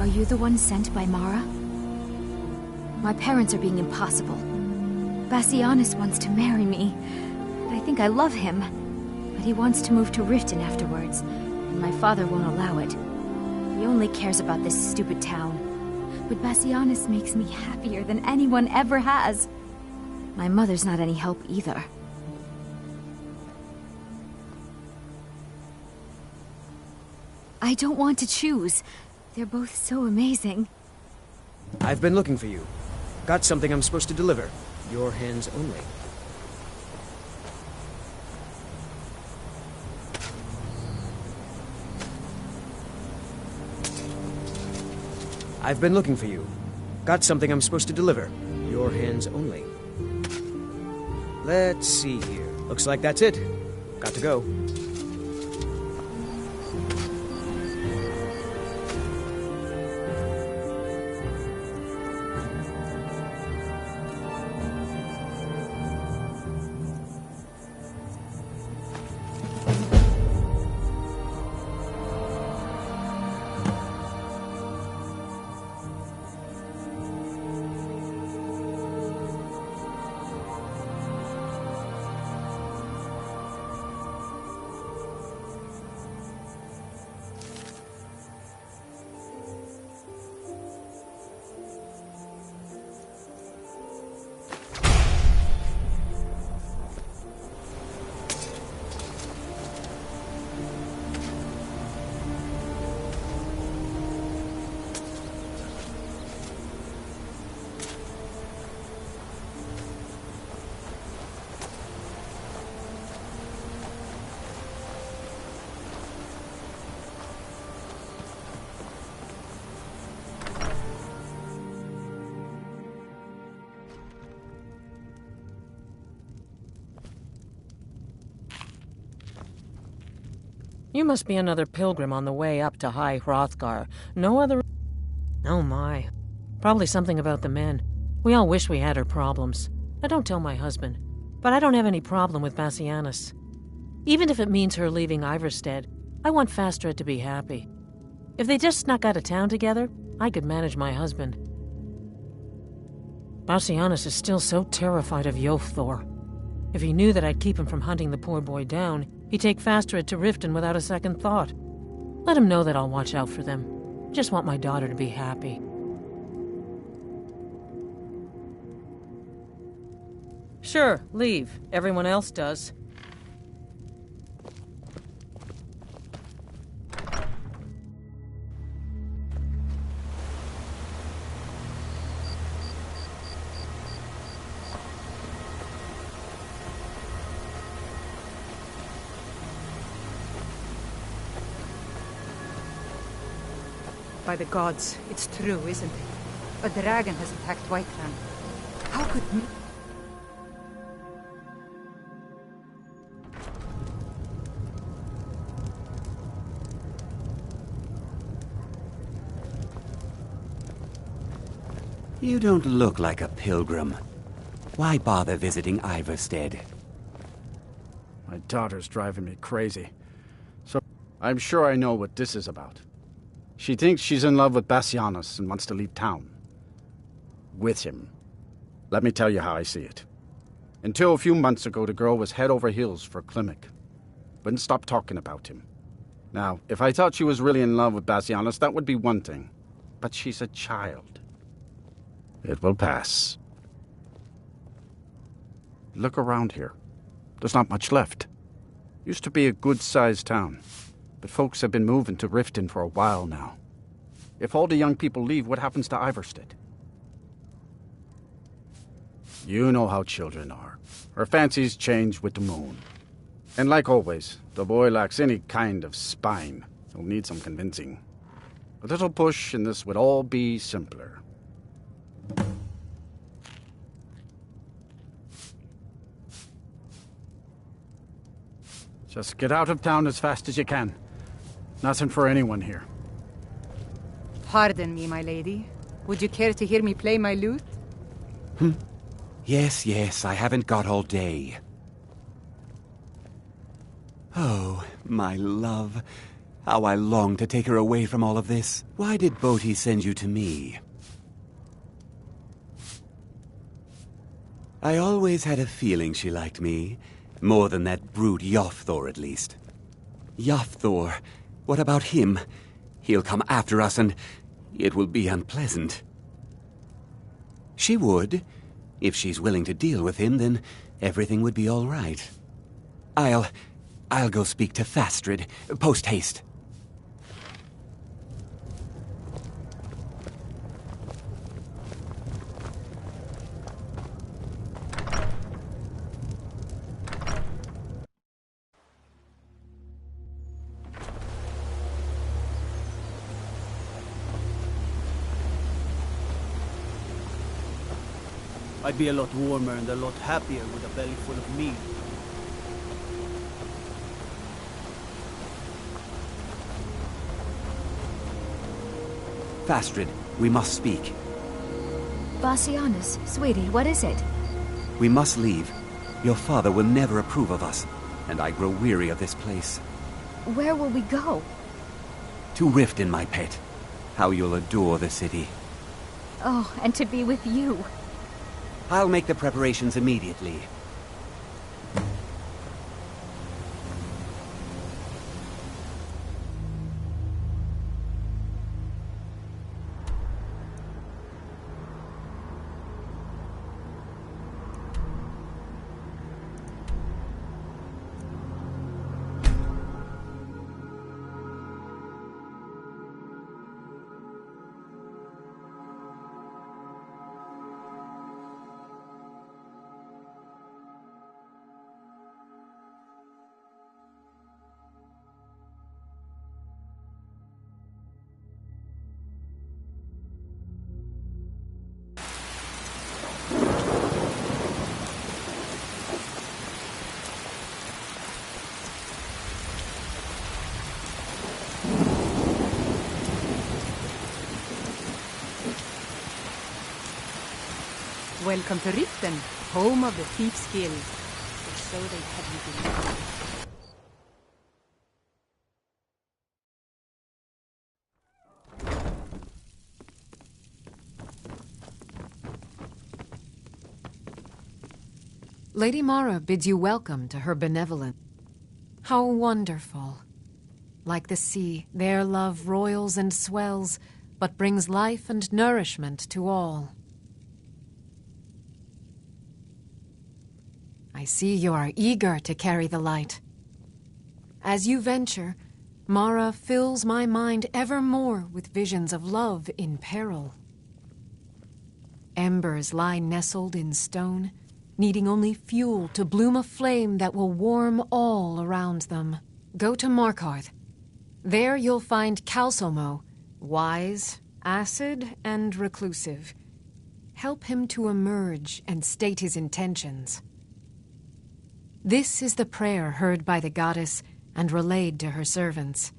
you the one sent by Mara? My parents are being impossible. Bassianus wants to marry me. I think I love him. But he wants to move to Riften afterwards, and my father won't allow it. He only cares about this stupid town. But Bassianus makes me happier than anyone ever has. My mother's not any help either. I don't want to choose. They're both so amazing. I've been looking for you. Got something I'm supposed to deliver. Your hands only. I've been looking for you. Got something I'm supposed to deliver. Your hands only. Let's see here. Looks like that's it. Got to go. You must be another pilgrim on the way up to High Hrothgar. No other... Oh my. Probably something about the men. We all wish we had her problems. I don't tell my husband. But I don't have any problem with Bassianus. Even if it means her leaving Iverstead, I want Fastred to be happy. If they just snuck out of town together, I could manage my husband. Bassianus is still so terrified of Yofthor. If he knew that I'd keep him from hunting the poor boy down, he'd take Fastred to Riften without a second thought. Let him know that I'll watch out for them. Just want my daughter to be happy. Sure, leave. Everyone else does. By the gods, it's true, isn't it? A dragon has attacked Whiterun. How could... You don't look like a pilgrim. Why bother visiting Iverstead? My daughter's driving me crazy. So, I'm sure I know what this is about. She thinks she's in love with Bassianus and wants to leave town. With him. Let me tell you how I see it. Until a few months ago, the girl was head over heels for Klimek. Wouldn't stop talking about him. Now, if I thought she was really in love with Bassianus, that would be one thing. But she's a child. It will pass. Look around here. There's not much left. Used to be a good-sized town. But folks have been moving to Riften for a while now. If all the young people leave, what happens to Iverstead? You know how children are. Her fancies change with the moon. And like always, the boy lacks any kind of spine. He'll need some convincing. A little push and this would all be simpler. Just get out of town as fast as you can. Nothing for anyone here. Pardon me, my lady. Would you care to hear me play my lute? Yes, I haven't got all day. Oh, my love. How I long to take her away from all of this. Why did Boti send you to me? I always had a feeling she liked me. More than that brute Yofthor, at least. Yofthor? What about him? He'll come after us and it will be unpleasant. She would. If she's willing to deal with him, then everything would be all right. I'll go speak to Fastrid, post-haste. I'd be a lot warmer and a lot happier with a belly full of meat. Fastrid, we must speak. Bassianus, sweetie, what is it? We must leave. Your father will never approve of us, and I grow weary of this place. Where will we go? To Riften, my pet. How you'll adore the city. Oh, and to be with you. I'll make the preparations immediately. Welcome to Riften, home of the Thief's Guild. Or so they have you believe. Lady Mara bids you welcome to her benevolence. How wonderful. Like the sea, their love roils and swells, but brings life and nourishment to all. I see you are eager to carry the light. As you venture, Mara fills my mind ever more with visions of love in peril. Embers lie nestled in stone, needing only fuel to bloom a flame that will warm all around them. Go to Markarth. There you'll find Calsomo, wise, acid, and reclusive. Help him to emerge and state his intentions. This is the prayer heard by the goddess and relayed to her servants.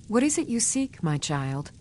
What is it you seek, my child?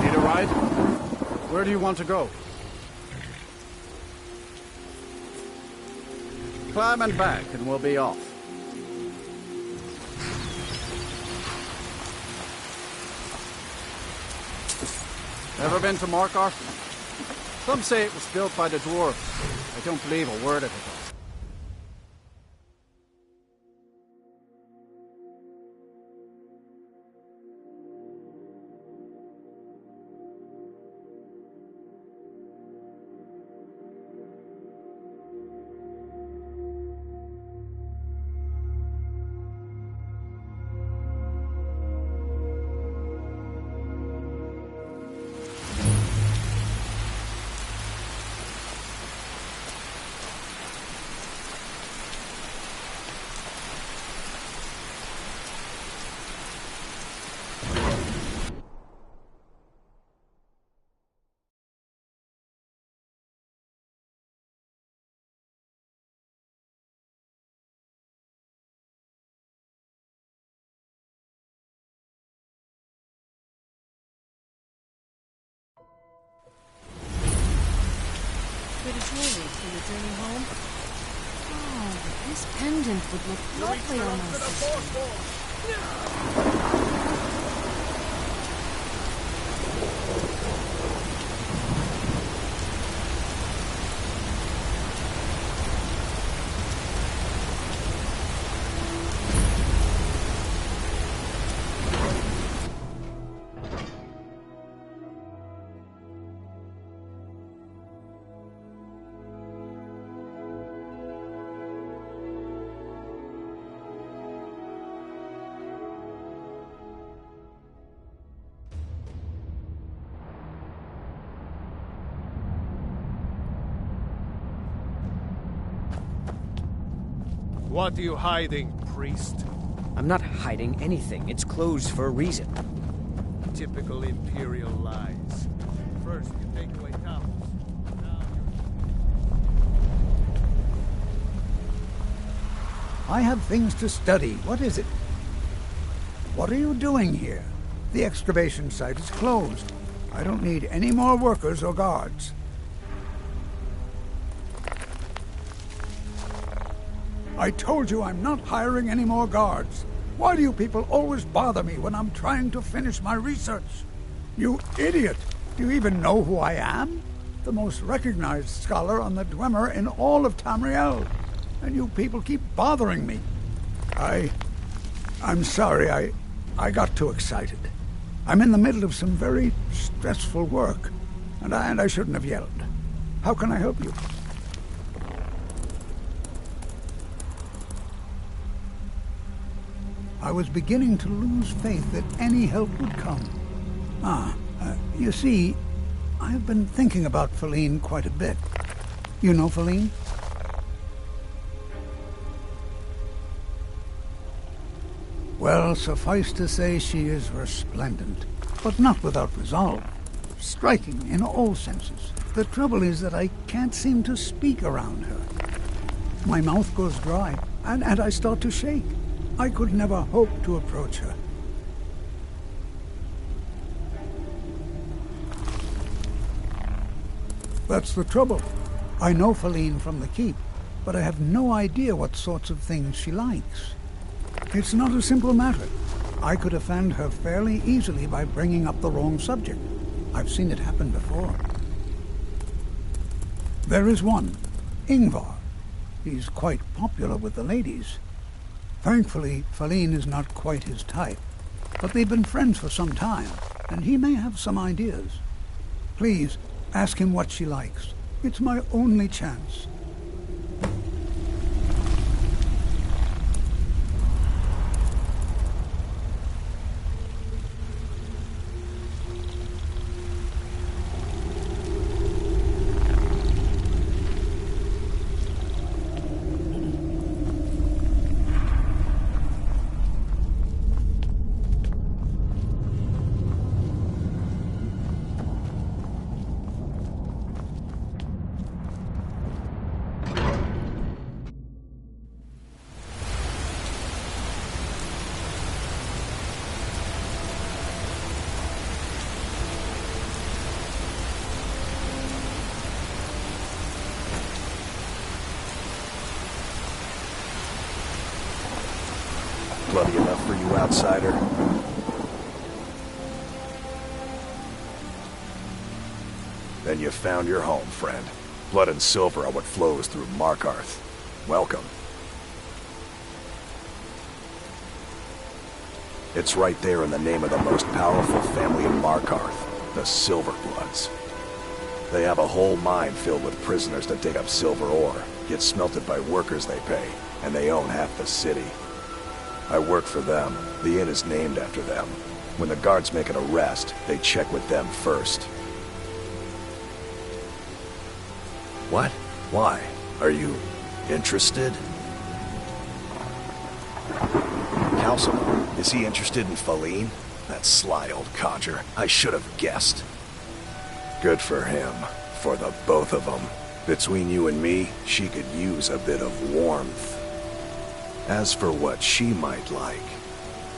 Need a ride? Where do you want to go? Climb and back, and we'll be off. Ever been to Morcar? Some say it was built by the dwarves. I don't believe a word of it. Good as holy for your journey home. Oh, this pendant would look lovely on my sister. What are you hiding, priest? I'm not hiding anything. It's closed for a reason. Typical Imperial lies. First you take away towns. I have things to study. What is it? What are you doing here? The excavation site is closed. I don't need any more workers or guards. I told you I'm not hiring any more guards. Why do you people always bother me when I'm trying to finish my research? You idiot! Do you even know who I am? The most recognized scholar on the Dwemer in all of Tamriel. And you people keep bothering me. I'm sorry, I got too excited. I'm in the middle of some very stressful work, and I shouldn't have yelled. How can I help you? I was beginning to lose faith that any help would come. You see, I've been thinking about Feline quite a bit. You know Feline? Well, suffice to say she is resplendent, but not without resolve. Striking in all senses. The trouble is that I can't seem to speak around her. My mouth goes dry, and I start to shake. I could never hope to approach her. That's the trouble. I know Feline from the keep, but I have no idea what sorts of things she likes. It's not a simple matter. I could offend her fairly easily by bringing up the wrong subject. I've seen it happen before. There is one, Ingvar. He's quite popular with the ladies. Thankfully, Feline is not quite his type, but they've been friends for some time, and he may have some ideas. Please, ask him what she likes. It's my only chance. you, outsider? Then you found your home, friend. Blood and silver are what flows through Markarth. Welcome. It's right there in the name of the most powerful family in Markarth, the Silverbloods. They have a whole mine filled with prisoners that dig up silver ore, get smelted by workers they pay, and they own half the city. I work for them. The inn is named after them. When the guards make an arrest, they check with them first. What? Why? Are you interested? Councilman, is he interested in Faline? That sly old codger. I should have guessed. Good for him. For the both of them. Between you and me, she could use a bit of warmth. As for what she might like,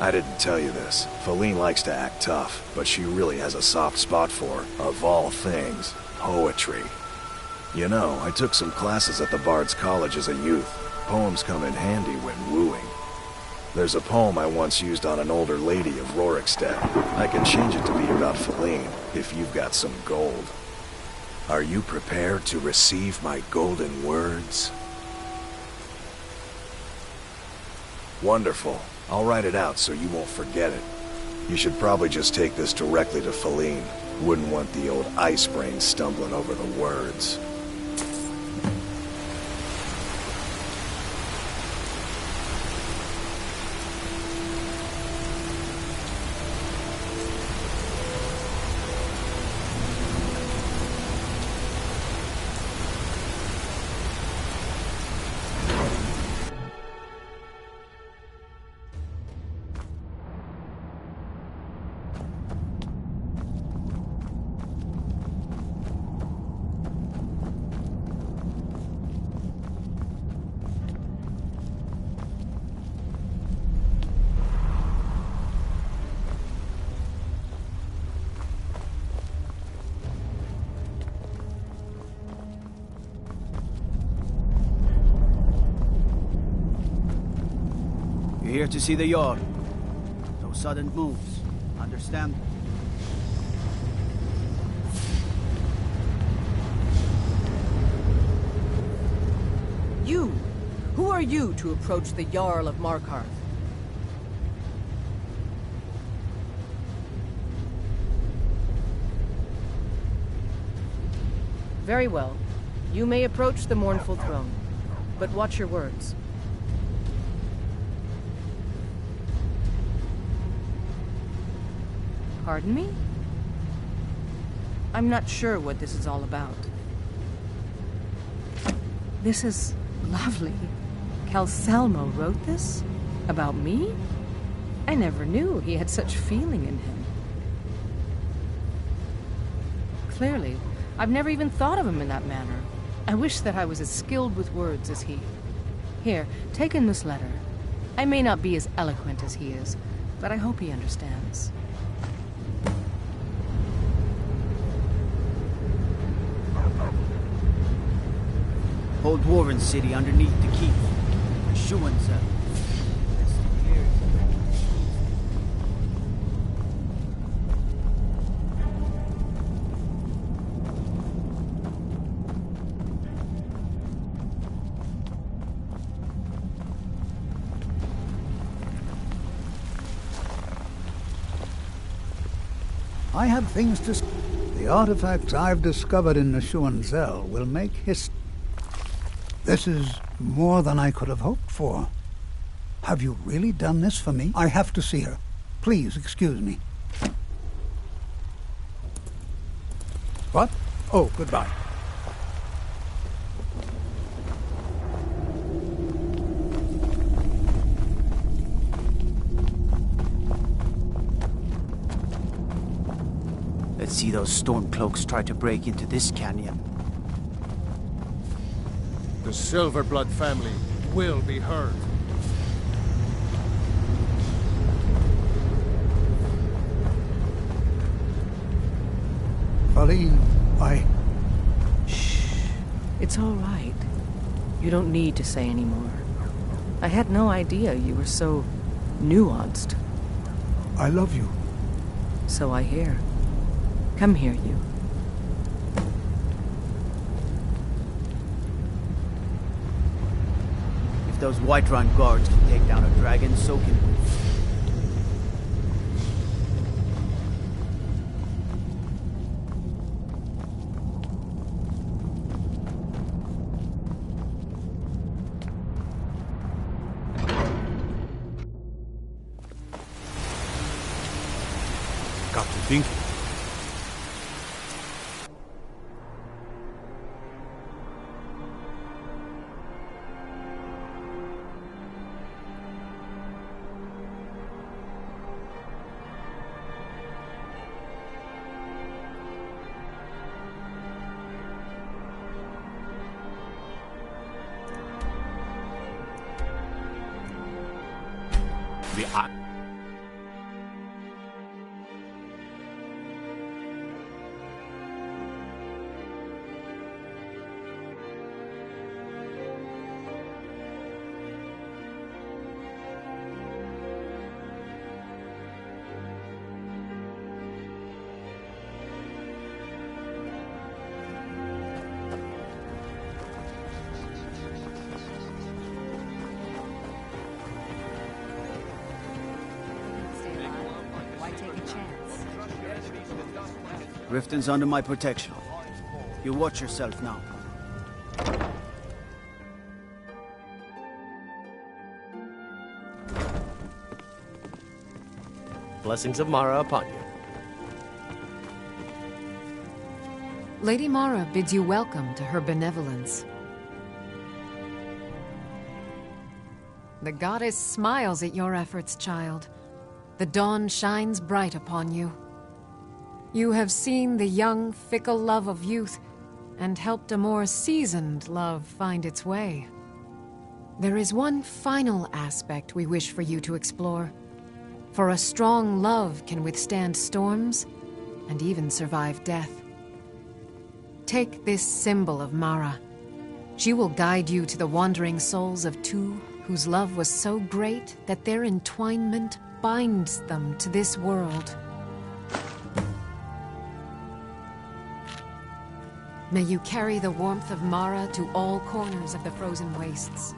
I didn't tell you this. Faline likes to act tough, but she really has a soft spot for, of all things, poetry. You know, I took some classes at the Bard's College as a youth. Poems come in handy when wooing. There's a poem I once used on an older lady of Rorikstead. I can change it to be about Faline, if you've got some gold. Are you prepared to receive my golden words? Wonderful. I'll write it out so you won't forget it. You should probably just take this directly to Faline. Wouldn't want the old ice brain stumbling over the words. Here to see the Jarl. No sudden moves. Understand? You! Who are you to approach the Jarl of Markarth? Very well. You may approach the mournful throne, but watch your words. Pardon me? I'm not sure what this is all about. This is lovely. Calsalmo wrote this? About me? I never knew he had such feeling in him. Clearly, I've never even thought of him in that manner. I wish that I was as skilled with words as he. Here, take in this letter. I may not be as eloquent as he is, but I hope he understands. Old Dwarven city underneath the keep. Schuenzel. I have things to say. The artifacts I've discovered in the Schuenzel will make history. This is more than I could have hoped for. Have you really done this for me? I have to see her. Please excuse me. What? Oh, goodbye. Let's see those Stormcloaks try to break into this canyon. The Silverblood family will be heard. Faline, Shh. It's all right. You don't need to say any more. I had no idea you were so Nuanced. I love you. So I hear. Come here, you. If those Whiterun guards can take down a dragon, so can we. Got to thinking. The Why take a chance? Riften's under my protection. You watch yourself now. Blessings of Mara upon you. Lady Mara bids you welcome to her benevolence. The goddess smiles at your efforts, child. The dawn shines bright upon you. You have seen the young, fickle love of youth, and helped a more seasoned love find its way. There is one final aspect we wish for you to explore. For a strong love can withstand storms, and even survive death. Take this symbol of Mara. She will guide you to the wandering souls of two whose love was so great that their entwinement binds them to this world. May you carry the warmth of Mara to all corners of the frozen wastes.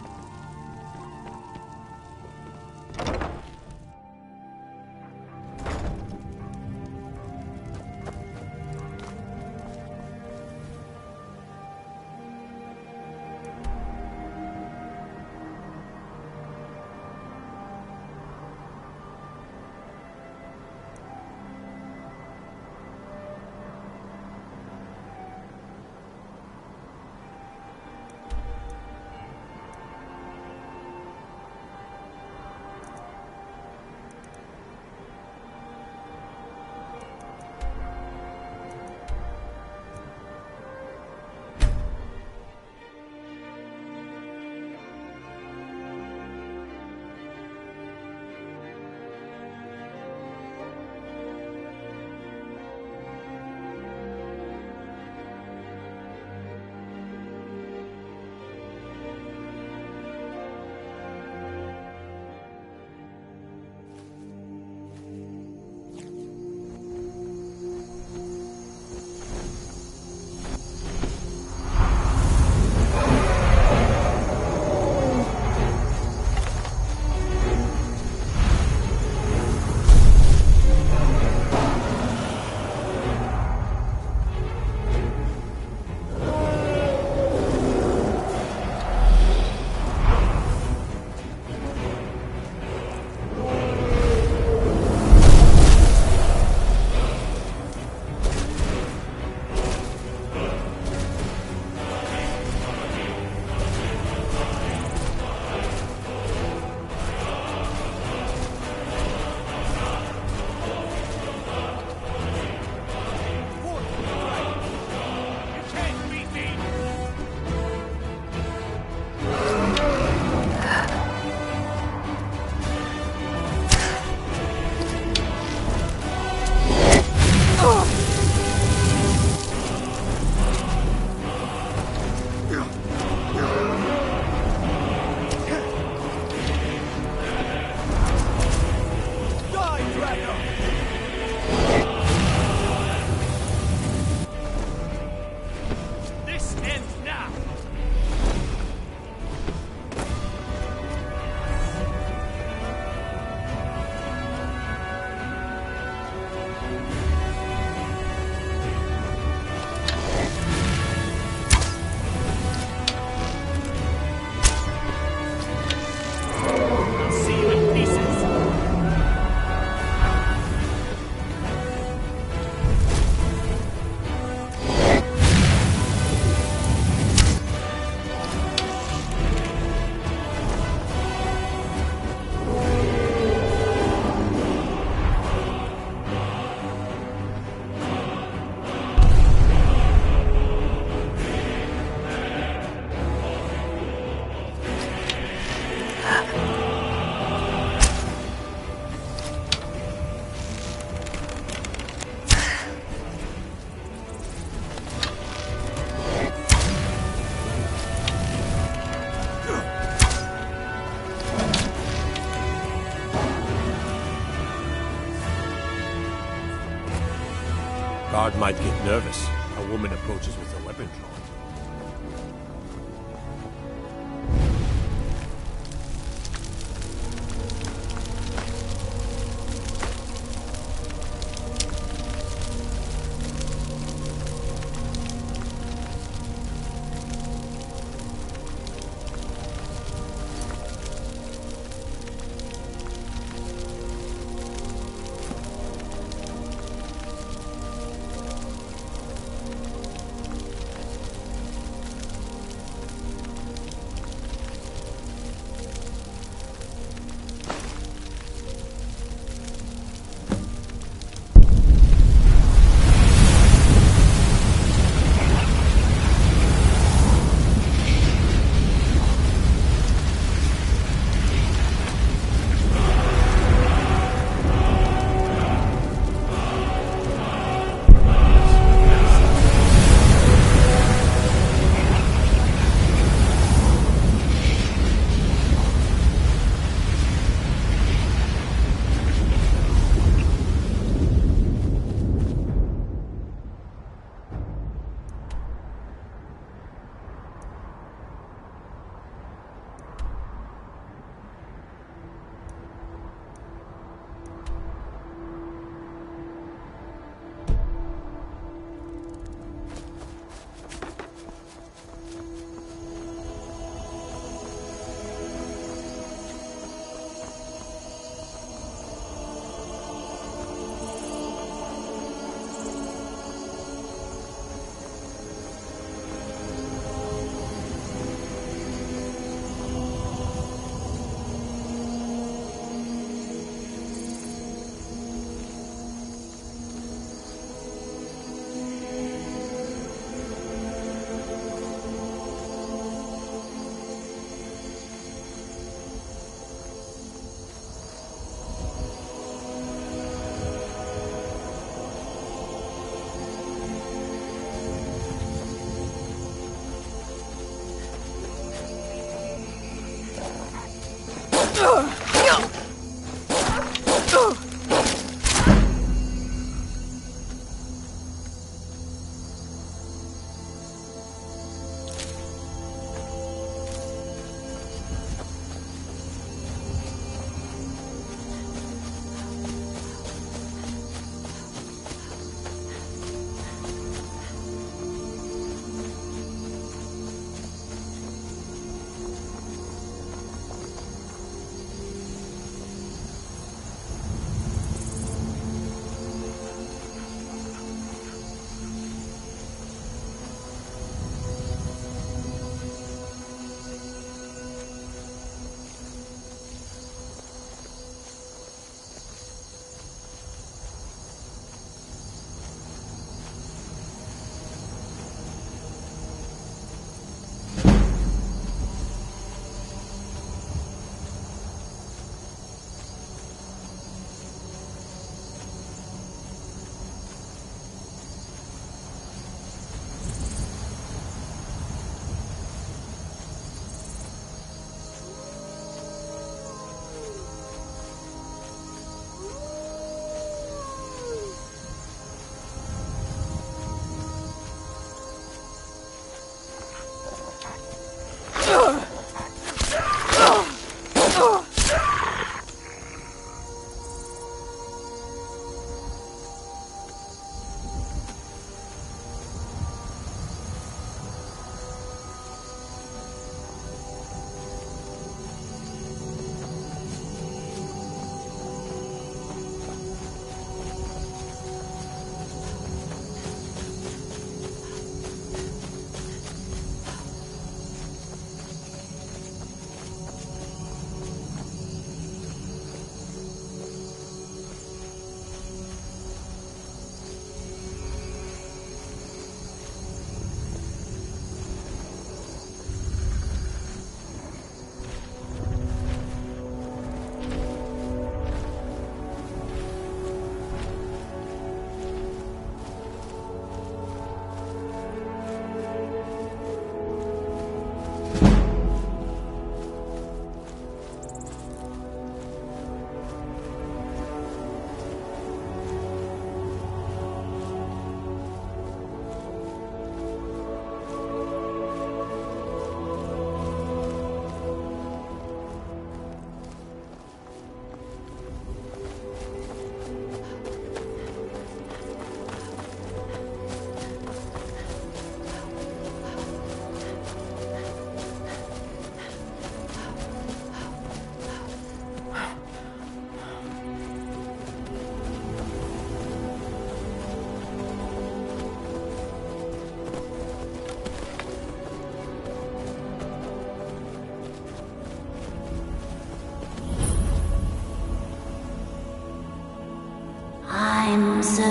Guard might get nervous. A woman approaches with a weapon drawn.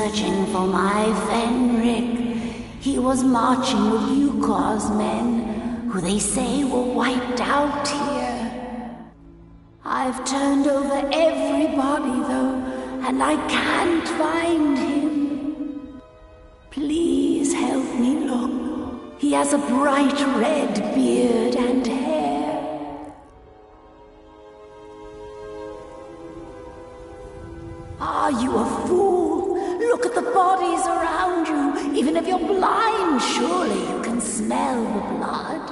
searching for my Fenric. He was marching with Yukor's men, who they say were wiped out here. I've turned over everybody, though, and I can't find him. Please help me look. He has a bright red beard and hair. Are you a fool? Look at the bodies around you. Even if you're blind, surely you can smell the blood.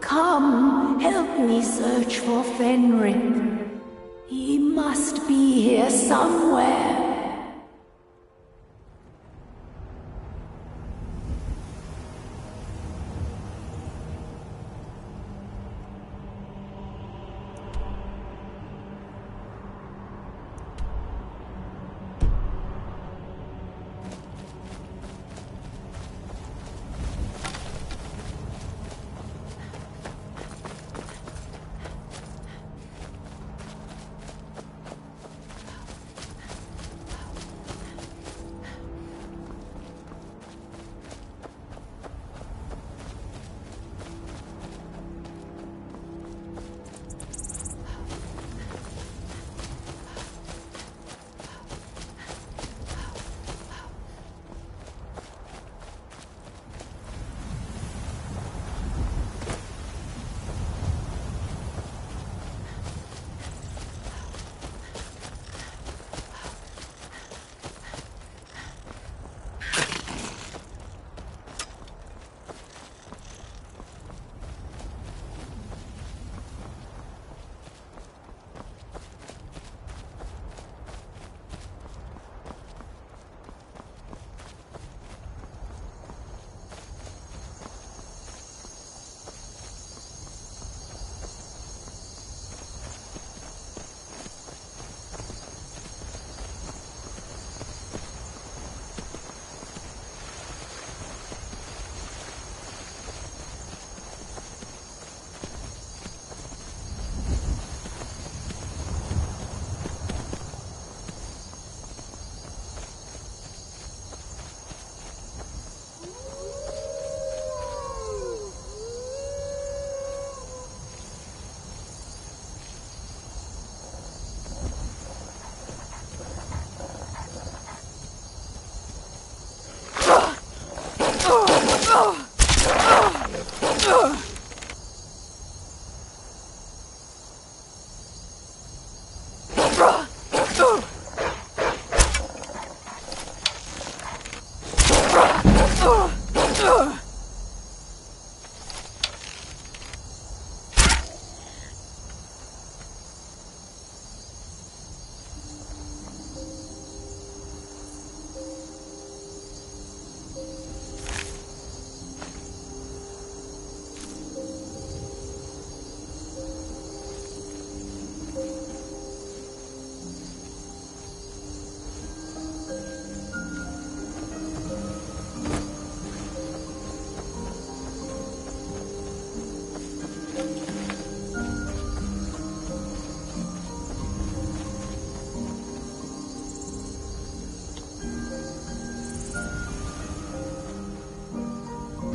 Come, help me search for Fenric. He must be here somewhere.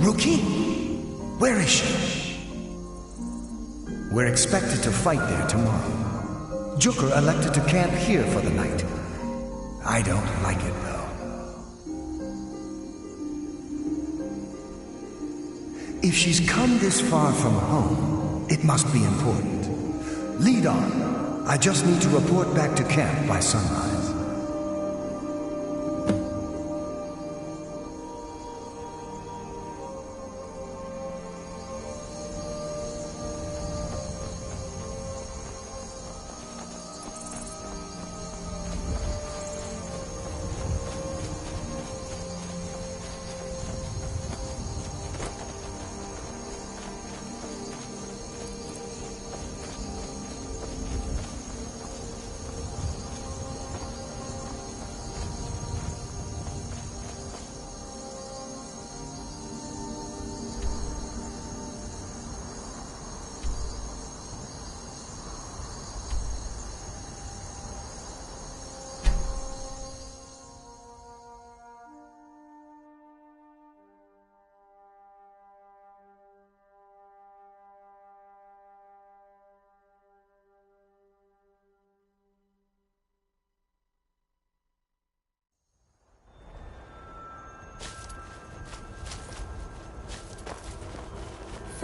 Rookie? Where is she? We're expected to fight there tomorrow. Jukur elected to camp here for the night. I don't like it, though. If she's come this far from home, it must be important. Lead on. I just need to report back to camp by sunrise.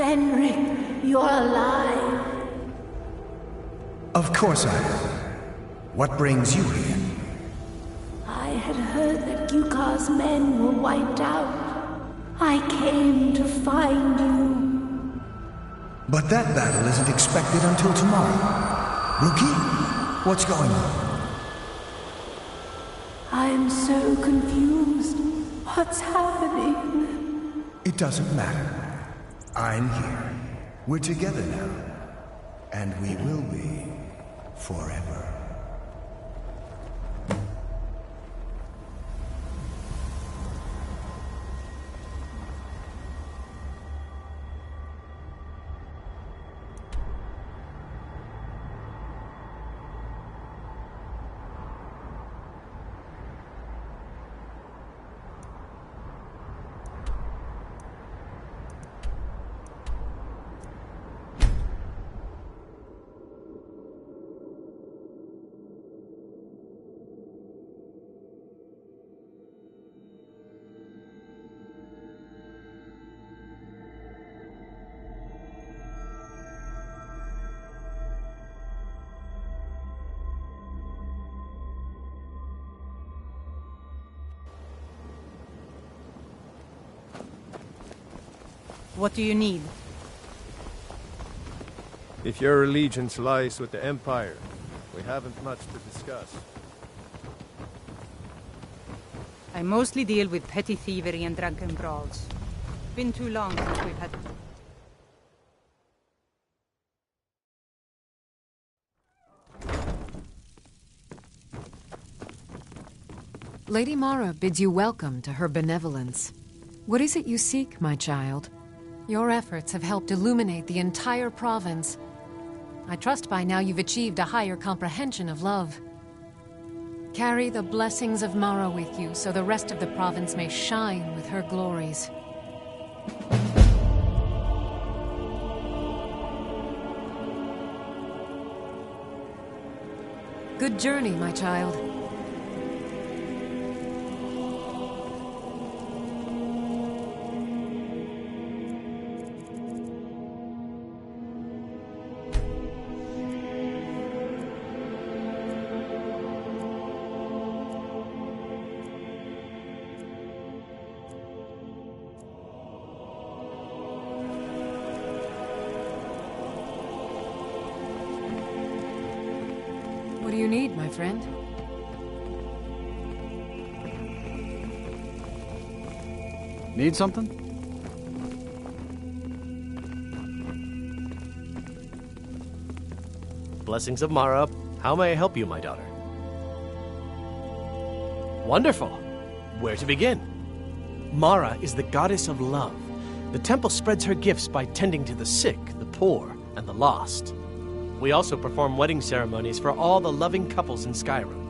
Fenric, you're alive. Of course I am. What brings you here? I had heard that Yukar's men were wiped out. I came to find you. But that battle isn't expected until tomorrow. Rookie, what's going on? I'm so confused. What's happening? It doesn't matter. I'm here. We're together now. And we will be forever. What do you need? If your allegiance lies with the Empire, we haven't much to discuss. I mostly deal with petty thievery and drunken brawls. Been too long since we've had... Lady Mara bids you welcome to her benevolence. What is it you seek, my child? Your efforts have helped illuminate the entire province. I trust by now you've achieved a higher comprehension of love. Carry the blessings of Mara with you so the rest of the province may shine with her glories. Good journey, my child. What do you need, my friend? Need something? Blessings of Mara. How may I help you, my daughter? Wonderful. Where to begin? Mara is the goddess of love. The temple spreads her gifts by tending to the sick, the poor, and the lost. We also perform wedding ceremonies for all the loving couples in Skyrim.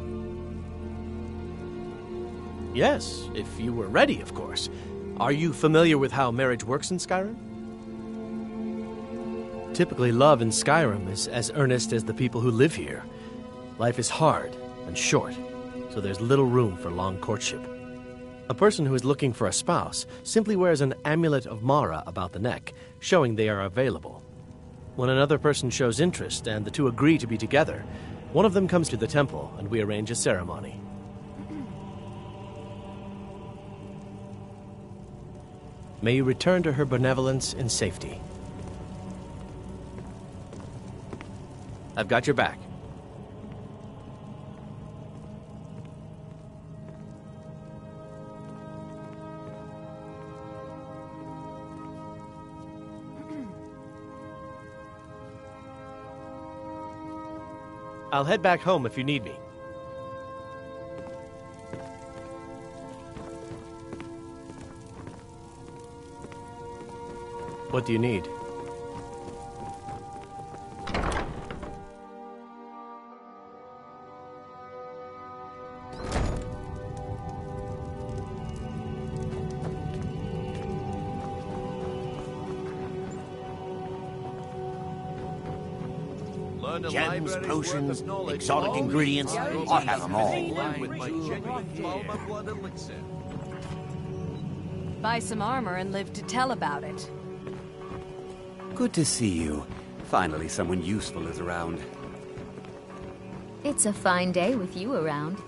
Yes, if you were ready, of course. Are you familiar with how marriage works in Skyrim? Typically, love in Skyrim is as earnest as the people who live here. Life is hard and short, so there's little room for long courtship. A person who is looking for a spouse simply wears an amulet of Mara about the neck, showing they are available. When another person shows interest and the two agree to be together, one of them comes to the temple and we arrange a ceremony. May you return to her benevolence in safety. I've got your back. I'll head back home if you need me. What do you need? Gems, potions, exotic ingredients, I have them all. Buy some armor and live to tell about it. Good to see you. Finally, someone useful is around. It's a fine day with you around.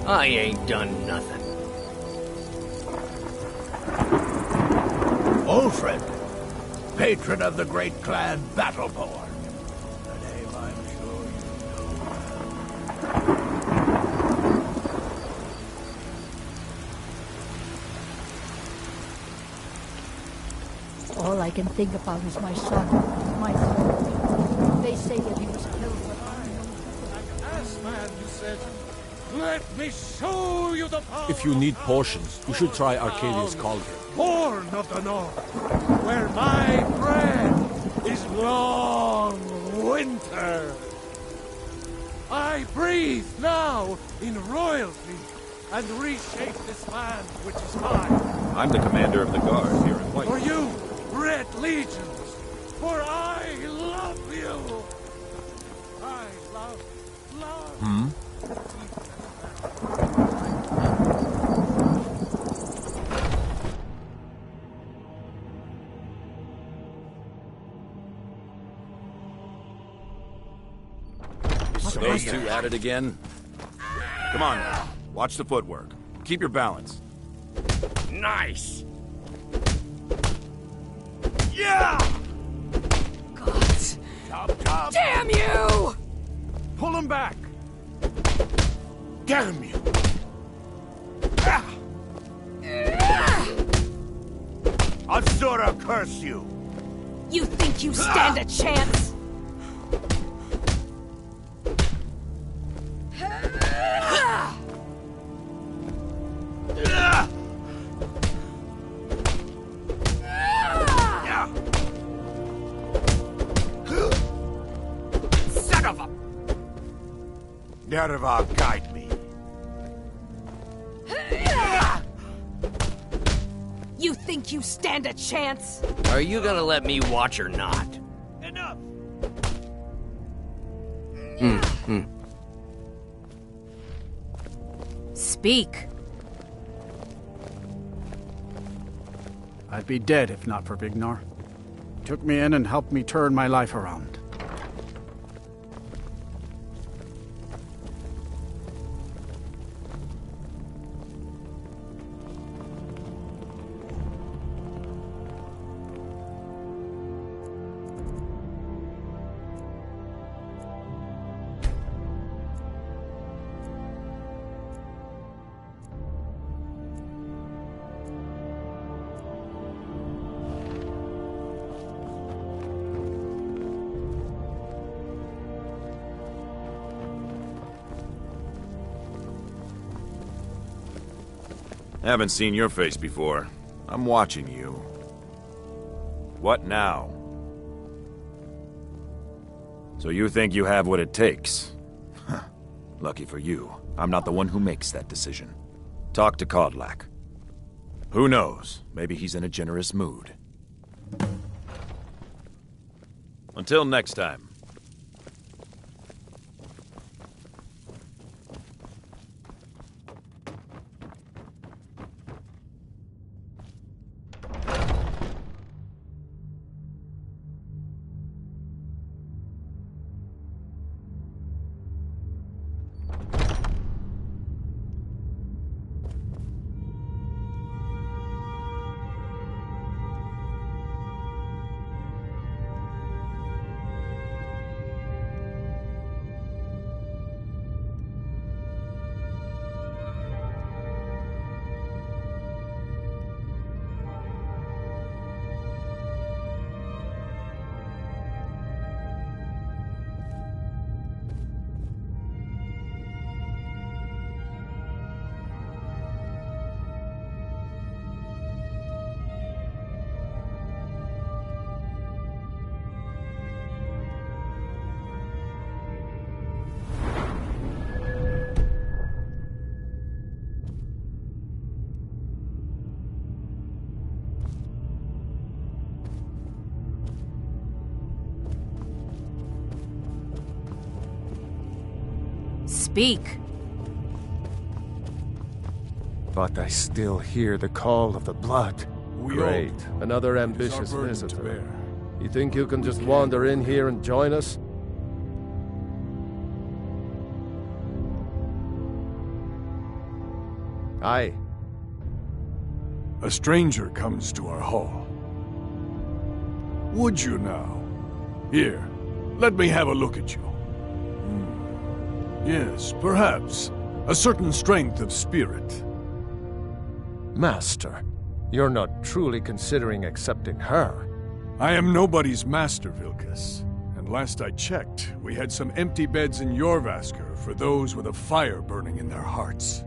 I ain't done nothing. Old friend, patron of the great clan Battleborn. A name I'm sure you know well. All I can think about is my son, my son. They say that he was killed, but As man, you said, let me show you the power. If you need potions, you should try Arcadia's Cauldron. Born of the North, where my bread is long winter. I breathe now in royalty and reshape this land which is mine. I'm the commander of the guard here in White. For you, Red Legions, for I love you. I love. Those two at it again? Come on now. Watch the footwork. Keep your balance. Nice. Yeah! God. Top. Damn you! Pull him back. Damn you. Azura curse you. You think you stand a chance? Son of a... Nerva, guide me. You think you stand a chance? Are you gonna let me watch or not? Enough. Speak. I'd be dead if not for Vignar. He took me in and helped me turn my life around. Haven't seen your face before. I'm watching you. What now? So you think you have what it takes? Huh. Lucky for you, I'm not the one who makes that decision. Talk to Kodlak. Who knows? Maybe he's in a generous mood. Until next time. Speak. But I still hear the call of the blood. Great. Another ambitious visitor. You think you can just wander in here and join us? Aye. A stranger comes to our hall. Would you now? Here, let me have a look at you. Yes, perhaps. A certain strength of spirit. Master, you're not truly considering accepting her. I am nobody's master, Vilkas. And last I checked, we had some empty beds in Jorvaskr for those with a fire burning in their hearts.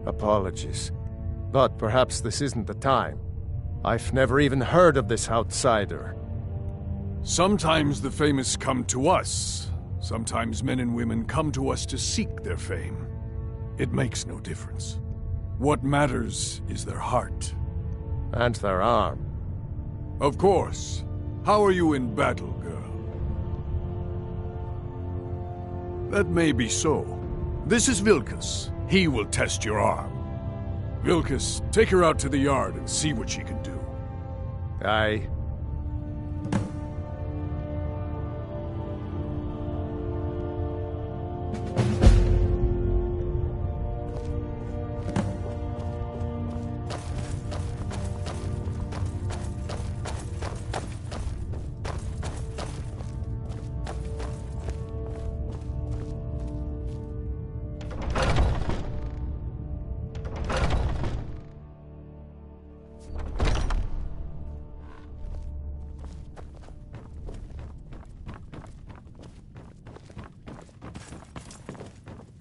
Apologies. But perhaps this isn't the time. I've never even heard of this outsider. Sometimes the famous come to us. Sometimes men and women come to us to seek their fame. It makes no difference. What matters is their heart. And their arm. Of course. How are you in battle, girl? That may be so. This is Vilkas. He will test your arm. Vilkas, take her out to the yard and see what she can do. Aye.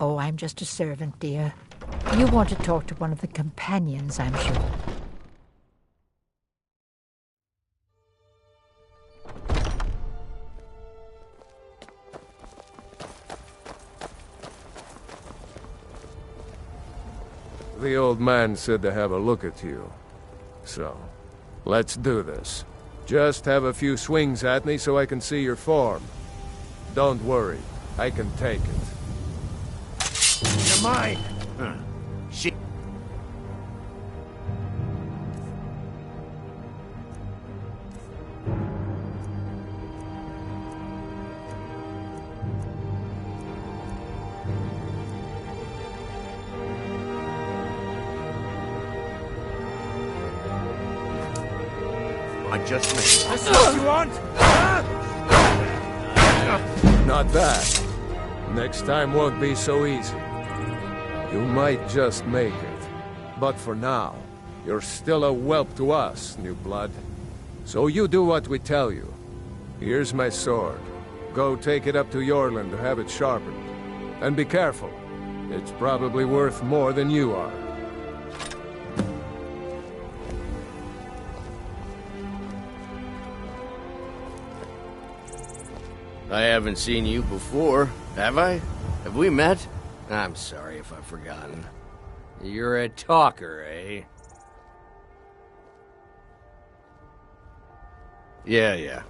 Oh, I'm just a servant, dear. You want to talk to one of the companions, I'm sure. The old man said to have a look at you. So, let's do this. Just have a few swings at me so I can see your form. Don't worry, I can take it. You're mine! Shit. I just made. This is what you want? Not that. Next time won't be so easy. You might just make it. But for now, you're still a whelp to us, new blood. So you do what we tell you. Here's my sword. Go take it up to Yorland to have it sharpened. And be careful. It's probably worth more than you are. I haven't seen you before, have I? Have we met? I'm sorry if I've forgotten. You're a talker, eh? Yeah.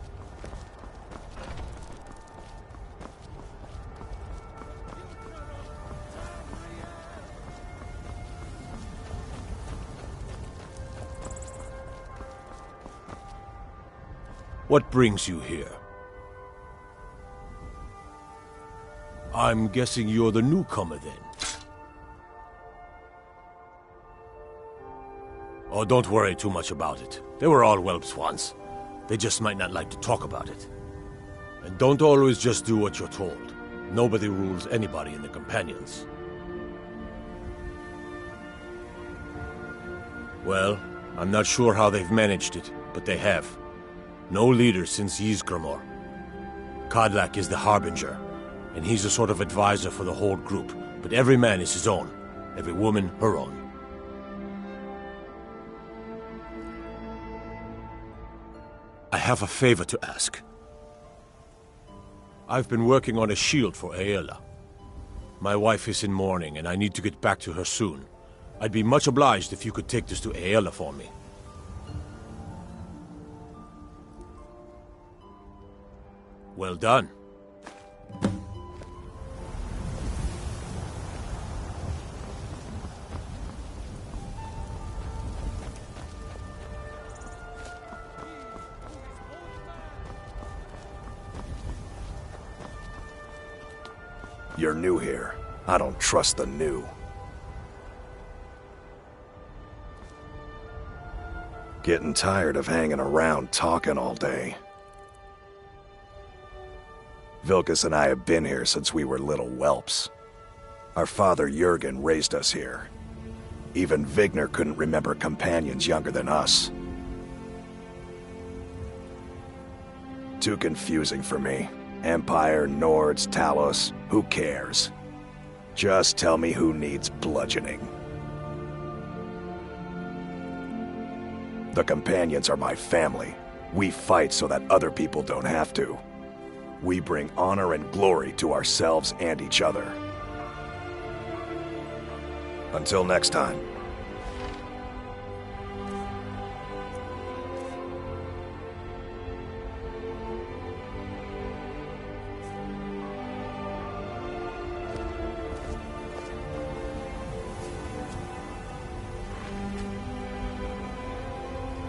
What brings you here? I'm guessing you're the newcomer, then. Oh, don't worry too much about it. They were all whelps once. They just might not like to talk about it. And don't always just do what you're told. Nobody rules anybody in the Companions. Well, I'm not sure how they've managed it, but they have. No leader since Ysgramor. Kodlak is the Harbinger, and he's a sort of advisor for the whole group, but every man is his own. Every woman, her own. I have a favor to ask. I've been working on a shield for Aela. My wife is in mourning, and I need to get back to her soon. I'd be much obliged if you could take this to Aela for me. Well done. You're new here. I don't trust the new. Getting tired of hanging around talking all day. Vilkas and I have been here since we were little whelps. Our father Jurgen raised us here. Even Vigner couldn't remember companions younger than us. Too confusing for me. Empire, Nords, Talos, who cares? Just tell me who needs bludgeoning. The companions are my family. We fight so that other people don't have to. We bring honor and glory to ourselves and each other. Until next time.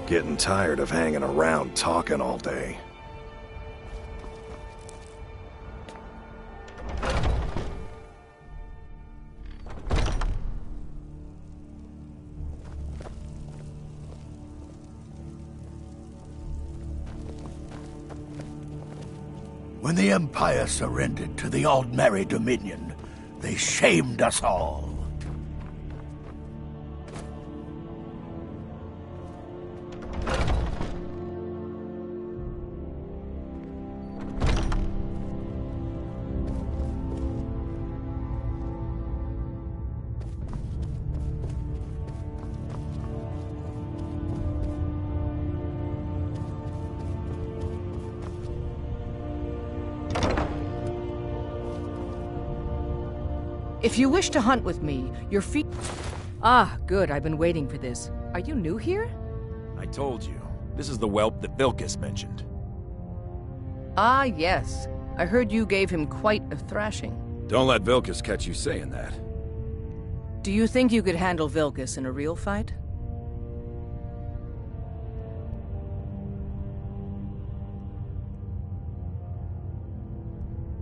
Getting tired of hanging around talking all day. When the Empire surrendered to the Aldmeri Dominion, they shamed us all. If you wish to hunt with me, your feet... Ah, good. I've been waiting for this. Are you new here? I told you. This is the whelp that Vilkas mentioned. Ah, yes. I heard you gave him quite a thrashing. Don't let Vilkas catch you saying that. Do you think you could handle Vilkas in a real fight?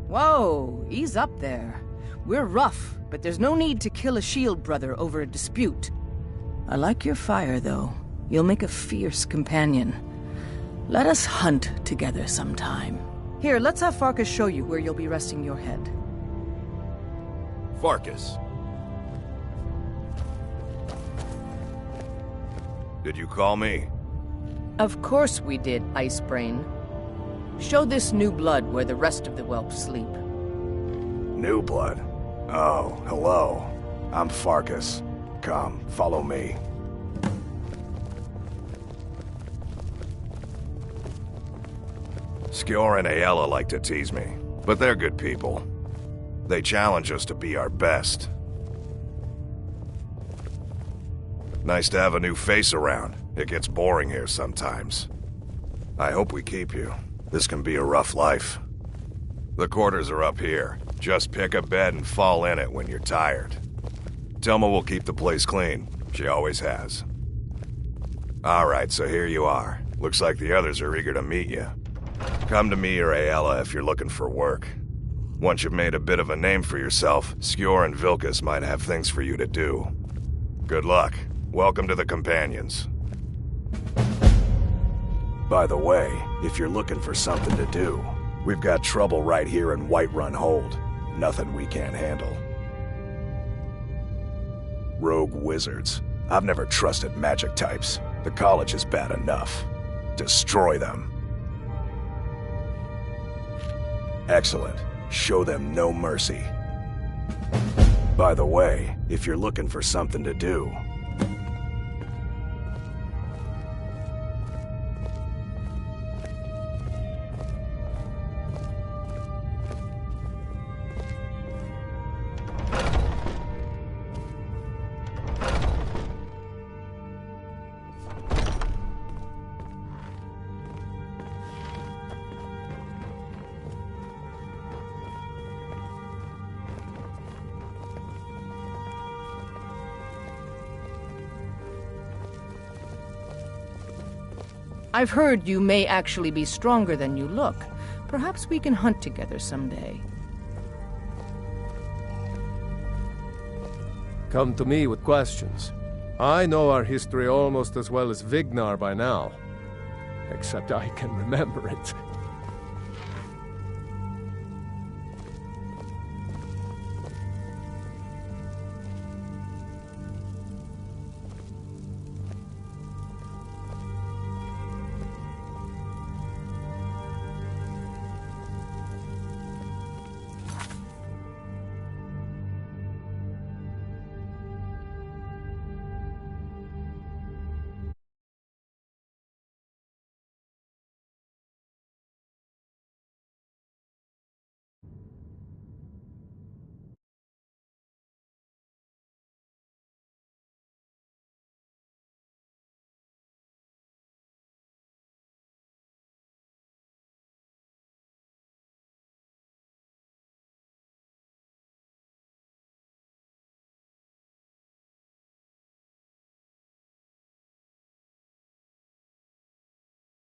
Whoa, ease up there. We're rough, but there's no need to kill a shield brother over a dispute. I like your fire, though. You'll make a fierce companion. Let us hunt together sometime. Here, let's have Farkas show you where you'll be resting your head. Farkas. Did you call me? Of course we did, Icebrain. Show this new blood where the rest of the whelps sleep. New blood? Oh, hello. I'm Farkas. Come, follow me. Skjor and Aella like to tease me, but they're good people. They challenge us to be our best. Nice to have a new face around. It gets boring here sometimes. I hope we keep you. This can be a rough life. The quarters are up here. Just pick a bed and fall in it when you're tired. Telma will keep the place clean. She always has. Alright, so here you are. Looks like the others are eager to meet you. Come to me or Aella if you're looking for work. Once you've made a bit of a name for yourself, Skjor and Vilkas might have things for you to do. Good luck. Welcome to the Companions. By the way, if you're looking for something to do, we've got trouble right here in Whiterun Hold. Nothing we can't handle. Rogue wizards. I've never trusted magic types. The college is bad enough. Destroy them. Excellent. Show them no mercy. By the way, if you're looking for something to do, I've heard you may actually be stronger than you look. Perhaps we can hunt together someday. come to me with questions. I know our history almost as well as Vignar by now. Except I can remember it.